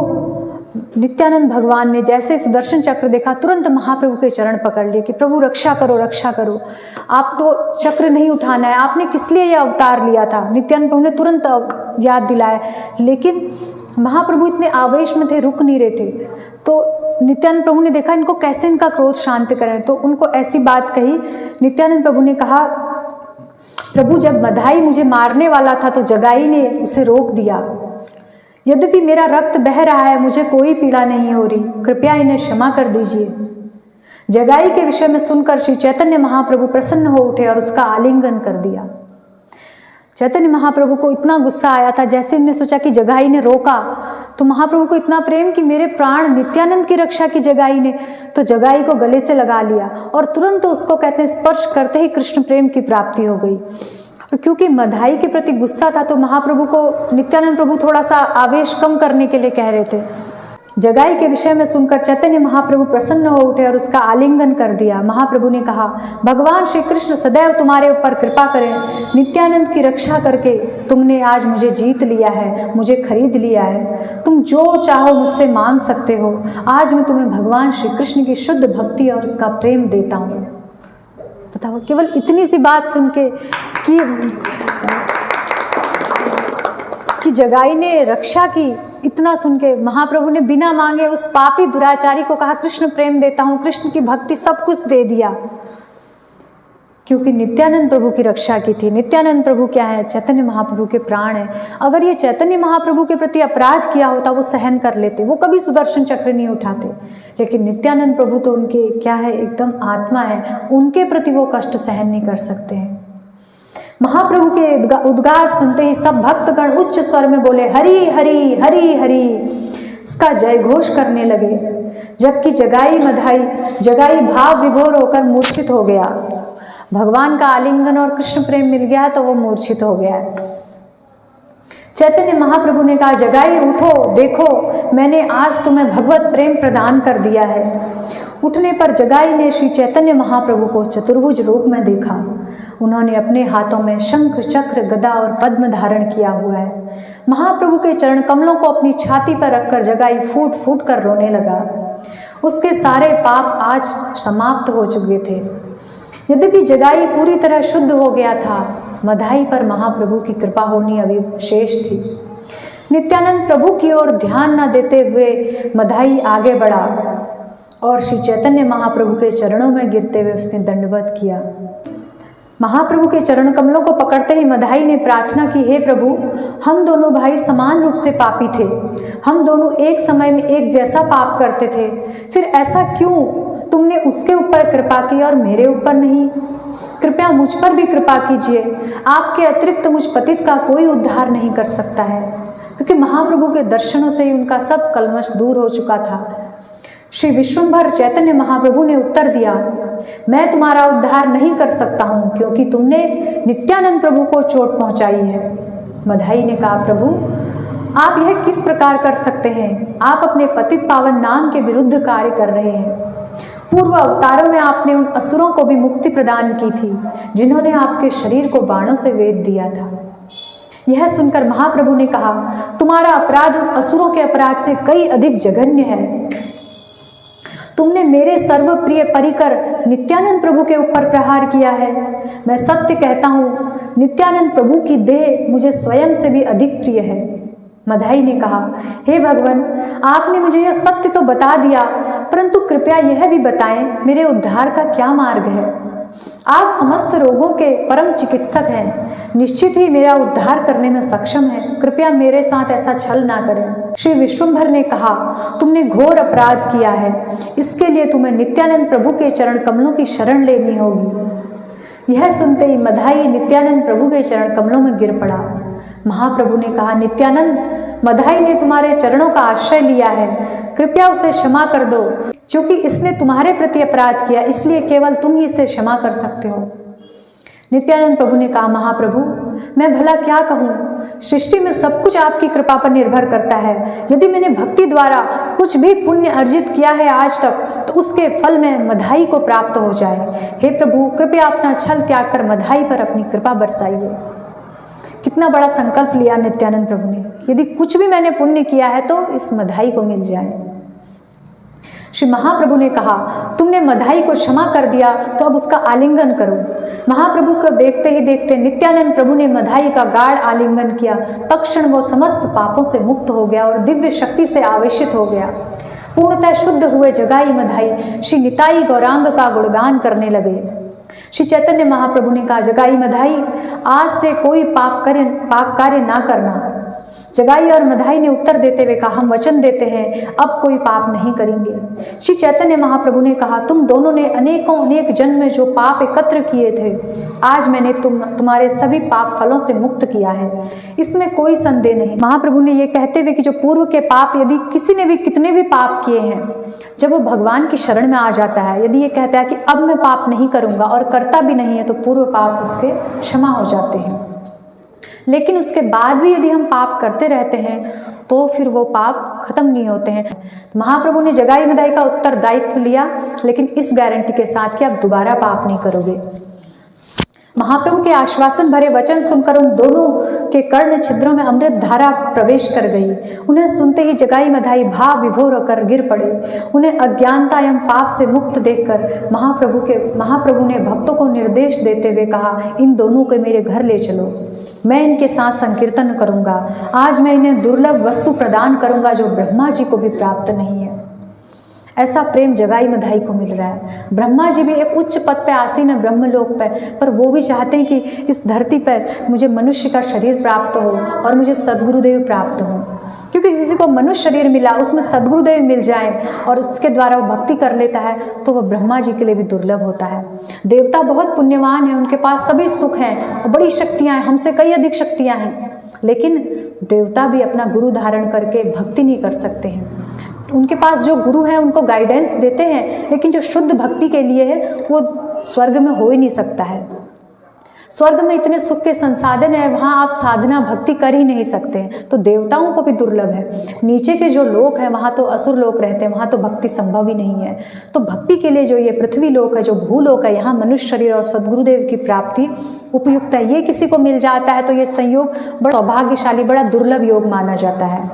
नित्यानंद भगवान ने जैसे सुदर्शन चक्र देखा तुरंत महाप्रभु के चरण पकड़ लिए कि प्रभु रक्षा करो, रक्षा करो, आपको चक्र नहीं उठाना है, आपने किस लिए यह अवतार लिया था? नित्यानंद प्रभु ने तुरंत याद दिलाया, लेकिन महाप्रभु इतने आवेश में थे, रुक नहीं रहे थे। तो नित्यानंद प्रभु ने देखा इनको कैसे इनका क्रोध शांत करें, तो उनको ऐसी बात कही। नित्यानंद प्रभु ने कहा, प्रभु, जब मधाई मुझे मारने वाला था तो जगाई ने उसे रोक दिया। यद्यपि मेरा रक्त बह रहा है, मुझे कोई पीड़ा नहीं हो रही, कृपया इन्हें क्षमा कर दीजिए। जगाई के विषय में सुनकर श्री चैतन्य महाप्रभु प्रसन्न हो उठे और उसका आलिंगन कर दिया। चैतन्य महाप्रभु को इतना गुस्सा आया था, जैसे उन्होंने सोचा कि जगाई ने रोका तो महाप्रभु को इतना प्रेम कि मेरे प्राण नित्यानंद की रक्षा की जगाई ने, तो जगाई को गले से लगा लिया और तुरंत उसको कहते हैं स्पर्श करते ही कृष्ण प्रेम की प्राप्ति हो गई। और क्योंकि मधाई के प्रति गुस्सा था तो महाप्रभु को नित्यानंद प्रभु थोड़ा सा आवेश कम करने के लिए कह रहे थे। जगाई के विषय में सुनकर चैतन्य महाप्रभु प्रसन्न हो उठे और उसका आलिंगन कर दिया। महाप्रभु ने कहा, भगवान श्री कृष्ण सदैव तुम्हारे ऊपर कृपा करें। नित्यानंद की रक्षा करके तुमने आज मुझे जीत लिया है, मुझे खरीद लिया है। तुम जो चाहो मुझसे मांग सकते हो। आज मैं तुम्हें भगवान श्री कृष्ण की शुद्ध भक्ति और उसका प्रेम देता हूँ। बताओ, केवल इतनी सी बात सुन के कि जगाई ने रक्षा की, इतना सुन के महाप्रभु ने बिना मांगे उस पापी दुराचारी को कहा कृष्ण प्रेम देता हूँ, कृष्ण की भक्ति, सब कुछ दे दिया, क्योंकि नित्यानंद प्रभु की रक्षा की थी। नित्यानंद प्रभु क्या है? चैतन्य महाप्रभु के प्राण है। अगर ये चैतन्य महाप्रभु के प्रति अपराध किया होता वो सहन कर लेते, वो कभी सुदर्शन चक्र नहीं उठाते, लेकिन नित्यानंद प्रभु तो उनके क्या है, एकदम आत्मा है, उनके प्रति वो कष्ट सहन नहीं कर सकते हैं। महाप्रभु के उद्गार सुनते ही सब भक्तगण उच्च स्वर में बोले, हरि हरि हरि हरि, इसका जय घोष करने लगे। जबकि जगाई भाव विभोर होकर मूर्छित हो गया। भगवान का आलिंगन और कृष्ण प्रेम मिल गया तो वो मूर्छित हो गया। चैतन्य महाप्रभु ने कहा, जगाई उठो, देखो मैंने आज तुम्हें भगवत प्रेम प्रदान कर दिया है। उठने पर जगाई ने श्री चैतन्य महाप्रभु को चतुर्भुज रूप में देखा। उन्होंने अपने हाथों में शंख, चक्र, गदा और पद्म धारण किया हुआ है। महाप्रभु के चरण कमलों को अपनी छाती पर रखकर जगाई फूट फूट कर रोने लगा। उसके सारे पाप आज समाप्त हो चुके थे। यद्यपि जगाई पूरी तरह शुद्ध हो गया था, मधाई पर महाप्रभु की कृपा होनी अभी शेष थी। नित्यानंद प्रभु की ओर ध्यान न देते हुए मधाई आगे बढ़ा और श्री चैतन्य महाप्रभु के चरणों में गिरते हुए उसने दंडवत किया। महाप्रभु के चरण कमलों को पकड़ते ही मधाई ने प्रार्थना की, हे प्रभु, हम दोनों भाई समान रूप से पापी थे। हम दोनों एक समय में एक जैसा पाप करते थे, फिर ऐसा क्यों? तुमने उसके ऊपर कृपा की और मेरे ऊपर नहीं। कृपया मुझ पर भी कृपा कीजिए। आपके अतिरिक्त मुझ पतित का कोई उद्धार नहीं कर सकता है। क्योंकि महाप्रभु के दर्शनों से ही उनका सब कलमश दूर हो चुका था। श्री विश्वंभर चैतन्य महाप्रभु ने उत्तर दिया, मैं तुम्हारा उद्धार नहीं कर सकता हूँ, क्योंकि तुमने नित्यानंद प्रभु को चोट पहुंचाई है। मधाई ने कहा, प्रभु आप यह किस प्रकार कर सकते हैं? आप अपने पतित पावन नाम के विरुद्ध कार्य कर रहे हैं। पूर्व अवतारों में आपने उन असुरों को भी मुक्ति प्रदान की थी जिन्होंने आपके शरीर को बाणों से वेध दिया था। यह सुनकर महाप्रभु ने कहा, तुम्हारा अपराध उन असुरों के अपराध से कई अधिक जघन्य है। तुमने मेरे सर्वप्रिय परिकर नित्यानंद प्रभु के ऊपर प्रहार किया है। मैं सत्य कहता हूँ, नित्यानंद प्रभु की देह मुझे स्वयं से भी अधिक प्रिय है। मधाई ने कहा, हे भगवान, आपने मुझे यह सत्य तो बता दिया, परंतु कृपया यह भी बताएं मेरे उद्धार का क्या मार्ग है। आप समस्त रोगों के परम चिकित्सक हैं, निश्चित ही मेरा उद्धार करने में सक्षम है। कृपया मेरे साथ ऐसा छल ना करें। श्री विश्वंभर ने कहा, तुमने घोर अपराध किया है, इसके लिए तुम्हें नित्यानंद प्रभु के चरण कमलों की शरण लेनी होगी। यह सुनते ही मधाई नित्यानंद प्रभु के चरण कमलों में गिर पड़ा। महाप्रभु ने कहा, नित्यानंद, मधाई ने तुम्हारे चरणों का आश्रय लिया है, कृपया उसे क्षमा कर दो। क्योंकि इसने तुम्हारे प्रति अपराध किया, इसलिए केवल तुम ही इसे क्षमा कर सकते हो। नित्यानंद प्रभु ने कहा, महाप्रभु, मैं भला क्या कहूँ? सृष्टि में सब कुछ आपकी कृपा पर निर्भर करता है। यदि मैंने भक्ति द्वारा कुछ भी पुण्य अर्जित किया है आज तक, तो उसके फल में मधाई को प्राप्त हो जाए। हे प्रभु, कृपया अपना छल त्याग कर मधाई पर अपनी कृपा बरसाइए। कितना बड़ा संकल्प लिया नित्यानंद प्रभु ने, यदि कुछ भी मैंने पुण्य किया है तो इस मधाई को मिल जाए। श्री महाप्रभु ने कहा, तुमने मधाई को क्षमा कर दिया तो अब उसका आलिंगन करो। महाप्रभु को देखते ही देखते नित्यानंद प्रभु ने मधाई का गाढ़ आलिंगन किया। तत्क्षण वो समस्त पापों से मुक्त हो गया और दिव्य शक्ति से आवेशित हो गया। पूर्णतः शुद्ध हुए जगाई मधाई श्री निताई गौरांग का गुणगान करने लगे। श्री चैतन्य महाप्रभु ने कहा, जगाई मधाई, आज से कोई पाप कार्य ना करना। जगाई और मधाई ने उत्तर देते हुए कहा, हम वचन देते हैं अब कोई पाप नहीं करेंगे। श्री चैतन्य महाप्रभु ने कहा, तुम दोनों ने अनेक जन्म में जो पाप एकत्र किए थे, आज मैंने तुम्हारे सभी पाप फलों से मुक्त किया है, इसमें कोई संदेह नहीं। महाप्रभु ने ये कहते हुए कि जो पूर्व के पाप, यदि किसी ने भी कितने भी पाप किए हैं, जब वो भगवान की शरण में आ जाता है, यदि ये कहता है कि अब मैं पाप नहीं करूंगा और करता भी नहीं है, तो पूर्व पाप उसके क्षमा हो जाते हैं। लेकिन उसके बाद भी यदि हम पाप करते रहते हैं तो फिर वो पाप खत्म नहीं होते हैं। महाप्रभु ने जगाई मधाई का उत्तरदायित्व लिया, लेकिन इस गारंटी के साथ कि आप दोबारा पाप नहीं करोगे। महाप्रभु के आश्वासन भरे वचन सुनकर उन दोनों के कर्ण छिद्रों में अमृत धारा प्रवेश कर गई। उन्हें सुनते ही जगाई मधाई भाव विभोर होकर गिर पड़े। उन्हें अज्ञानता एवं पाप से मुक्त देखकर महाप्रभु ने भक्तों को निर्देश देते हुए कहा, इन दोनों को मेरे घर ले चलो, मैं इनके साथ संकीर्तन करूंगा। आज मैं इन्हें दुर्लभ वस्तु प्रदान करूंगा जो ब्रह्मा जी को भी प्राप्त नहीं है। ऐसा प्रेम जगाई मधाई को मिल रहा है। ब्रह्मा जी भी एक उच्च पद पे आसीन है ब्रह्मलोक पर वो भी चाहते हैं कि इस धरती पर मुझे मनुष्य का शरीर प्राप्त हो और मुझे सद्गुरुदेव प्राप्त हो। क्योंकि किसी को मनुष्य शरीर मिला, उसमें सद्गुरुदेव मिल जाए और उसके द्वारा वो भक्ति कर लेता है, तो वह ब्रह्मा जी के लिए भी दुर्लभ होता है। देवता बहुत पुण्यवान है, उनके पास सभी सुख हैं और बड़ी शक्तियाँ हैं, हमसे कई अधिक शक्तियाँ हैं, लेकिन देवता भी अपना गुरु धारण करके भक्ति नहीं कर सकते हैं। उनके पास जो गुरु हैं उनको गाइडेंस देते हैं, लेकिन जो शुद्ध भक्ति के लिए है वो स्वर्ग में हो ही नहीं सकता है। स्वर्ग में इतने सुख के संसाधन है, वहाँ आप साधना भक्ति कर ही नहीं सकते हैं, तो देवताओं को भी दुर्लभ है। नीचे के जो लोक हैं वहाँ तो असुर लोक रहते हैं, वहाँ तो भक्ति संभव ही नहीं है। तो भक्ति के लिए जो ये पृथ्वी लोक है, जो भूलोक है, यहाँ मनुष्य शरीर और सद्गुरुदेव की प्राप्ति उपयुक्त है। ये किसी को मिल जाता है तो ये संयोग बड़ा सौभाग्यशाली, बड़ा दुर्लभ योग माना जाता है।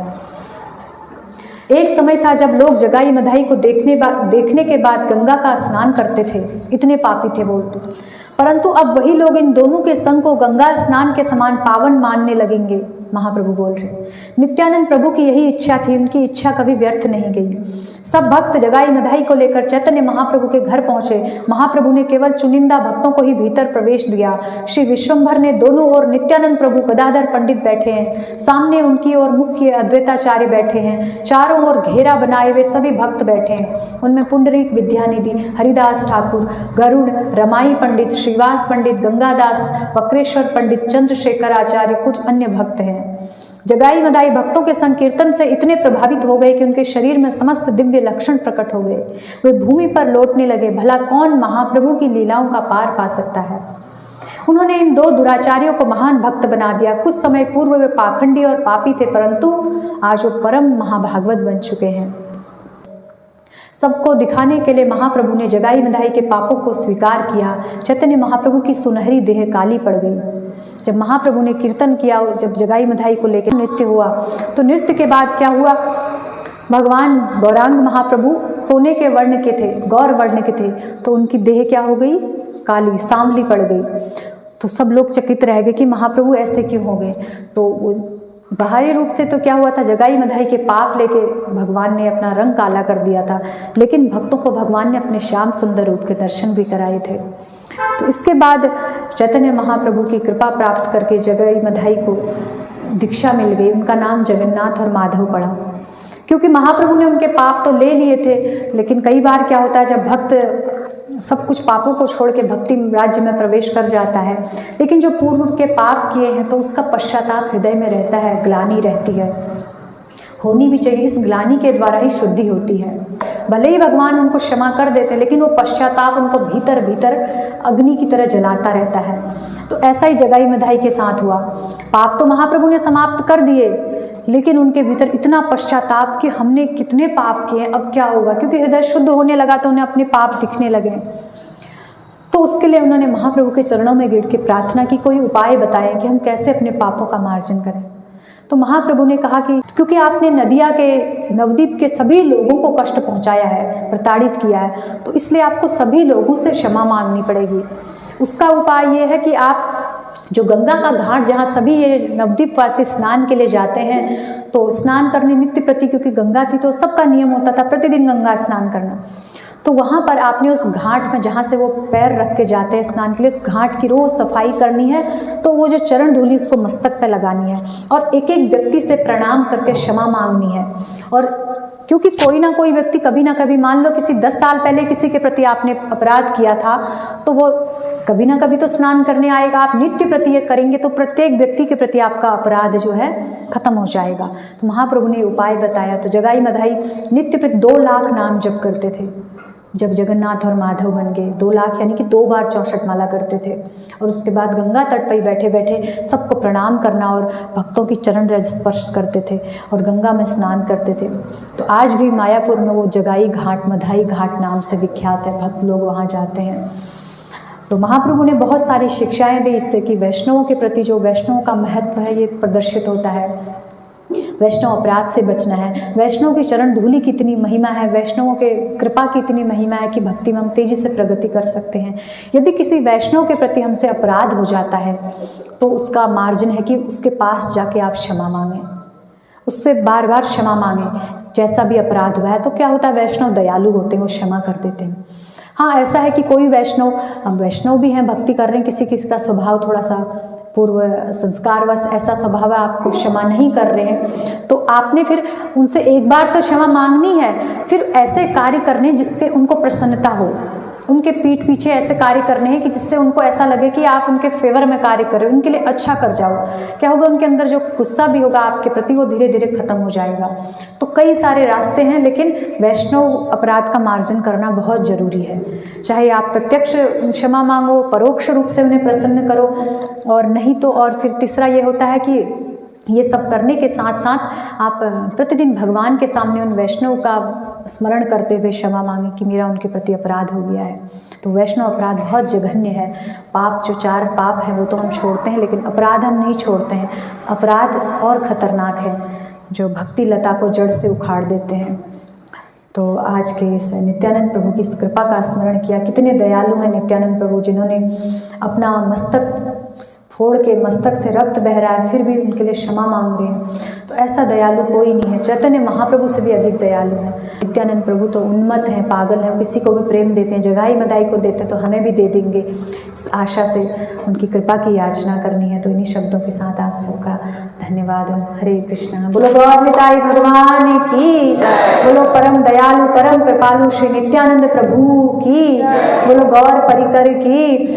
एक समय था जब लोग जगाई मधाई को देखने के बाद गंगा का स्नान करते थे, इतने पापी थे वो। परंतु अब वही लोग इन दोनों के संग को गंगा स्नान के समान पावन मानने लगेंगे, महाप्रभु बोल रहे। नित्यानंद प्रभु की यही इच्छा थी, उनकी इच्छा कभी व्यर्थ नहीं गई। सब भक्त जगाई मधाई को लेकर चैतन्य महाप्रभु के घर पहुंचे। महाप्रभु ने केवल चुनिंदा भक्तों को ही भीतर प्रवेश दिया। श्री विश्वंभर ने दोनों ओर नित्यानंद प्रभु गदाधर पंडित बैठे हैं, सामने उनकी ओर मुख्य अद्वैताचार्य बैठे हैं, चारों ओर घेरा बनाए हुए सभी भक्त बैठे हैं। उनमें पुंडरीक विद्यानिधि, हरिदास ठाकुर, गरुड़, रमाई पंडित, श्रीवास पंडित, गंगादास, वक्रेश्वर पंडित, चंद्रशेखर आचार्य, कुछ अन्य भक्त हैं। जगाई मदाई भक्तों के संकीर्तन से इतने प्रभावित हो गए कि उनके शरीर में समस्त दिव्य लक्षण प्रकट हो गए। वे भूमि पर लौटने लगे। भला कौन महाप्रभु की लीलाओं का पार पा सकता है। उन्होंने इन दो दुराचारियों को महान भक्त बना दिया। कुछ समय पूर्व वे पाखंडी और पापी थे, परंतु आज वो परम महाभागवत बन चुके हैं। सबको दिखाने के लिए महाप्रभु ने जगाई मधाई के पापों को स्वीकार किया। चैतन्य महाप्रभु की सुनहरी देह काली पड़ गई। जब महाप्रभु ने कीर्तन किया, जब जगाई मधाई को लेकर नृत्य हुआ, तो नृत्य के बाद क्या हुआ, भगवान गौरांग महाप्रभु सोने के वर्ण के थे, गौर वर्ण के थे, तो उनकी देह क्या हो गई, काली सांवली पड़ गई। तो सब लोग चकित रह गए कि महाप्रभु ऐसे क्यों हो गए। तो बाहरी रूप से तो क्या हुआ था, जगाई मधाई के पाप लेके भगवान ने अपना रंग काला कर दिया था, लेकिन भक्तों को भगवान ने अपने श्याम सुंदर रूप के दर्शन भी कराए थे। तो इसके बाद चैतन्य महाप्रभु की कृपा प्राप्त करके जगाई मधाई को दीक्षा मिल गई। उनका नाम जगन्नाथ और माधव पड़ा, क्योंकि महाप्रभु ने उनके पाप तो ले लिए थे, लेकिन कई बार क्या होता है, जब भक्त सब कुछ पापों को छोड़ के भक्ति राज्य में प्रवेश कर जाता है, लेकिन जो पूर्व के पाप किए हैं तो उसका पश्चाताप हृदय में रहता है, ग्लानि रहती है, होनी भी चाहिए। इस ग्लानि के द्वारा ही शुद्धि होती है। भले ही भगवान उनको क्षमा कर देते, लेकिन वो पश्चाताप उनको भीतर भीतर अग्नि की तरह जलाता रहता है। तो ऐसा ही जगाई मधाई के साथ हुआ। पाप तो महाप्रभु ने समाप्त कर दिए, लेकिन उनके भीतर इतना पश्चाताप कि हमने कितने पाप किए, अब क्या होगा, क्योंकि हृदय शुद्ध होने लगा तो उन्हें अपने पाप दिखने लगे। तो उसके लिए उन्होंने महाप्रभु के चरणों में गिर के प्रार्थना की, कोई उपाय बताए कि हम कैसे अपने पापों का मार्जन करें। तो महाप्रभु ने कहा कि क्योंकि आपने नदिया के नवद्वीप के सभी लोगों को कष्ट पहुंचाया है, प्रताड़ित किया है, तो इसलिए आपको सभी लोगों से क्षमा मांगनी पड़ेगी। उसका उपाय ये है कि आप जो गंगा का घाट, जहाँ सभी ये नवद्वीप वासी स्नान के लिए जाते हैं, तो स्नान करने नित्य प्रति, क्योंकि गंगा थी तो सबका नियम होता था प्रतिदिन गंगा स्नान करना, तो वहाँ पर आपने उस घाट में जहाँ से वो पैर रख के जाते हैं स्नान के लिए, उस घाट की रोज सफाई करनी है। तो वो जो चरण धूलि उसको मस्तक पे लगानी है और एक एक व्यक्ति से प्रणाम करके क्षमा मांगनी है। और क्योंकि कोई ना कोई व्यक्ति कभी ना कभी, मान लो किसी 10 साल पहले किसी के प्रति आपने अपराध किया था, तो वो कभी ना कभी तो स्नान करने आएगा। आप नित्य प्रति ये करेंगे तो प्रत्येक व्यक्ति के प्रति आपका अपराध जो है खत्म हो जाएगा। तो महाप्रभु ने उपाय बताया। तो जगाई मधाई नित्य प्रति 2 लाख नाम जप करते थे। जब जगन्नाथ और माधव बन गए, 2 लाख यानी कि 2 बार 64 माला करते थे। और उसके बाद गंगा तट पर बैठे बैठे सबको प्रणाम करना और भक्तों की चरण रज स्पर्श करते थे और गंगा में स्नान करते थे। तो आज भी मायापुर में वो जगाई घाट, मधाई घाट नाम से विख्यात है, भक्त लोग वहाँ जाते हैं। तो महाप्रभु ने बहुत सारी शिक्षाएं दी इससे कि वैष्णवों के प्रति जो वैष्णवों का महत्व है ये प्रदर्शित होता है। वैष्णव अपराध से बचना है, वैष्णव की चरण धूलि की इतनी महिमा है, वैष्णवों के कृपा की इतनी महिमा है कि भक्ति में हम तेजी से प्रगति कर सकते हैं। यदि किसी वैष्णव के प्रति हमसे अपराध हो जाता है तो उसका मार्जिन है कि उसके पास जाके आप क्षमा मांगें, उससे बार बार क्षमा मांगें। जैसा भी अपराध हुआ है, तो क्या होता है, वैष्णव दयालु होते हैं, वो क्षमा कर देते हैं। हाँ, ऐसा है कि कोई वैष्णव भी हैं, भक्ति कर रहे हैं, किसी का स्वभाव थोड़ा सा पूर्व संस्कारवश ऐसा स्वभाव है, आपको क्षमा नहीं कर रहे हैं, तो आपने फिर उनसे एक बार तो क्षमा मांगनी है, फिर ऐसे कार्य करने जिससे उनको प्रसन्नता हो। उनके पीठ पीछे ऐसे कार्य करने हैं कि जिससे उनको ऐसा लगे कि आप उनके फेवर में कार्य कर रहे हो, उनके लिए अच्छा कर जाओ। क्या होगा, उनके अंदर जो गुस्सा भी होगा आपके प्रति वो धीरे धीरे खत्म हो जाएगा। तो कई सारे रास्ते हैं, लेकिन वैष्णव अपराध का मार्जन करना बहुत जरूरी है। चाहे आप प्रत्यक्ष क्षमा मांगो, परोक्ष रूप से उन्हें प्रसन्न करो, और नहीं तो और फिर तीसरा ये होता है कि ये सब करने के साथ साथ आप प्रतिदिन भगवान के सामने उन वैष्णव का स्मरण करते हुए क्षमा मांगे कि मेरा उनके प्रति अपराध हो गया है। तो वैष्णव अपराध बहुत जघन्य है। पाप जो 4 पाप है वो तो हम छोड़ते हैं, लेकिन अपराध हम नहीं छोड़ते हैं। अपराध और खतरनाक है, जो भक्ति लता को जड़ से उखाड़ देते हैं। तो आज के इस नित्यानंद प्रभु की इस कृपा का स्मरण किया। कितने दयालु हैं नित्यानंद प्रभु, जिन्होंने अपना मस्तक फोड़ के, मस्तक से रक्त बह रहा है, फिर भी उनके लिए क्षमा मांग रहे हैं। तो ऐसा दयालु कोई नहीं है। चैतन्य महाप्रभु से भी अधिक दयालु है। नित्यानंद प्रभु तो उन्मत्त हैं, पागल हैं, किसी को भी प्रेम देते हैं, जगाई मदाई को देते हैं, तो हमें भी दे देंगे। इस आशा से उनकी कृपा की याचना करनी है। तो इन्हीं शब्दों के साथ आप सबका धन्यवाद। हरे कृष्णा। बोलो गौर निताई भगवान की, बोलो परम दयालु परम कृपालु श्री नित्यानंद प्रभु की, बोलो गौर परिकर की।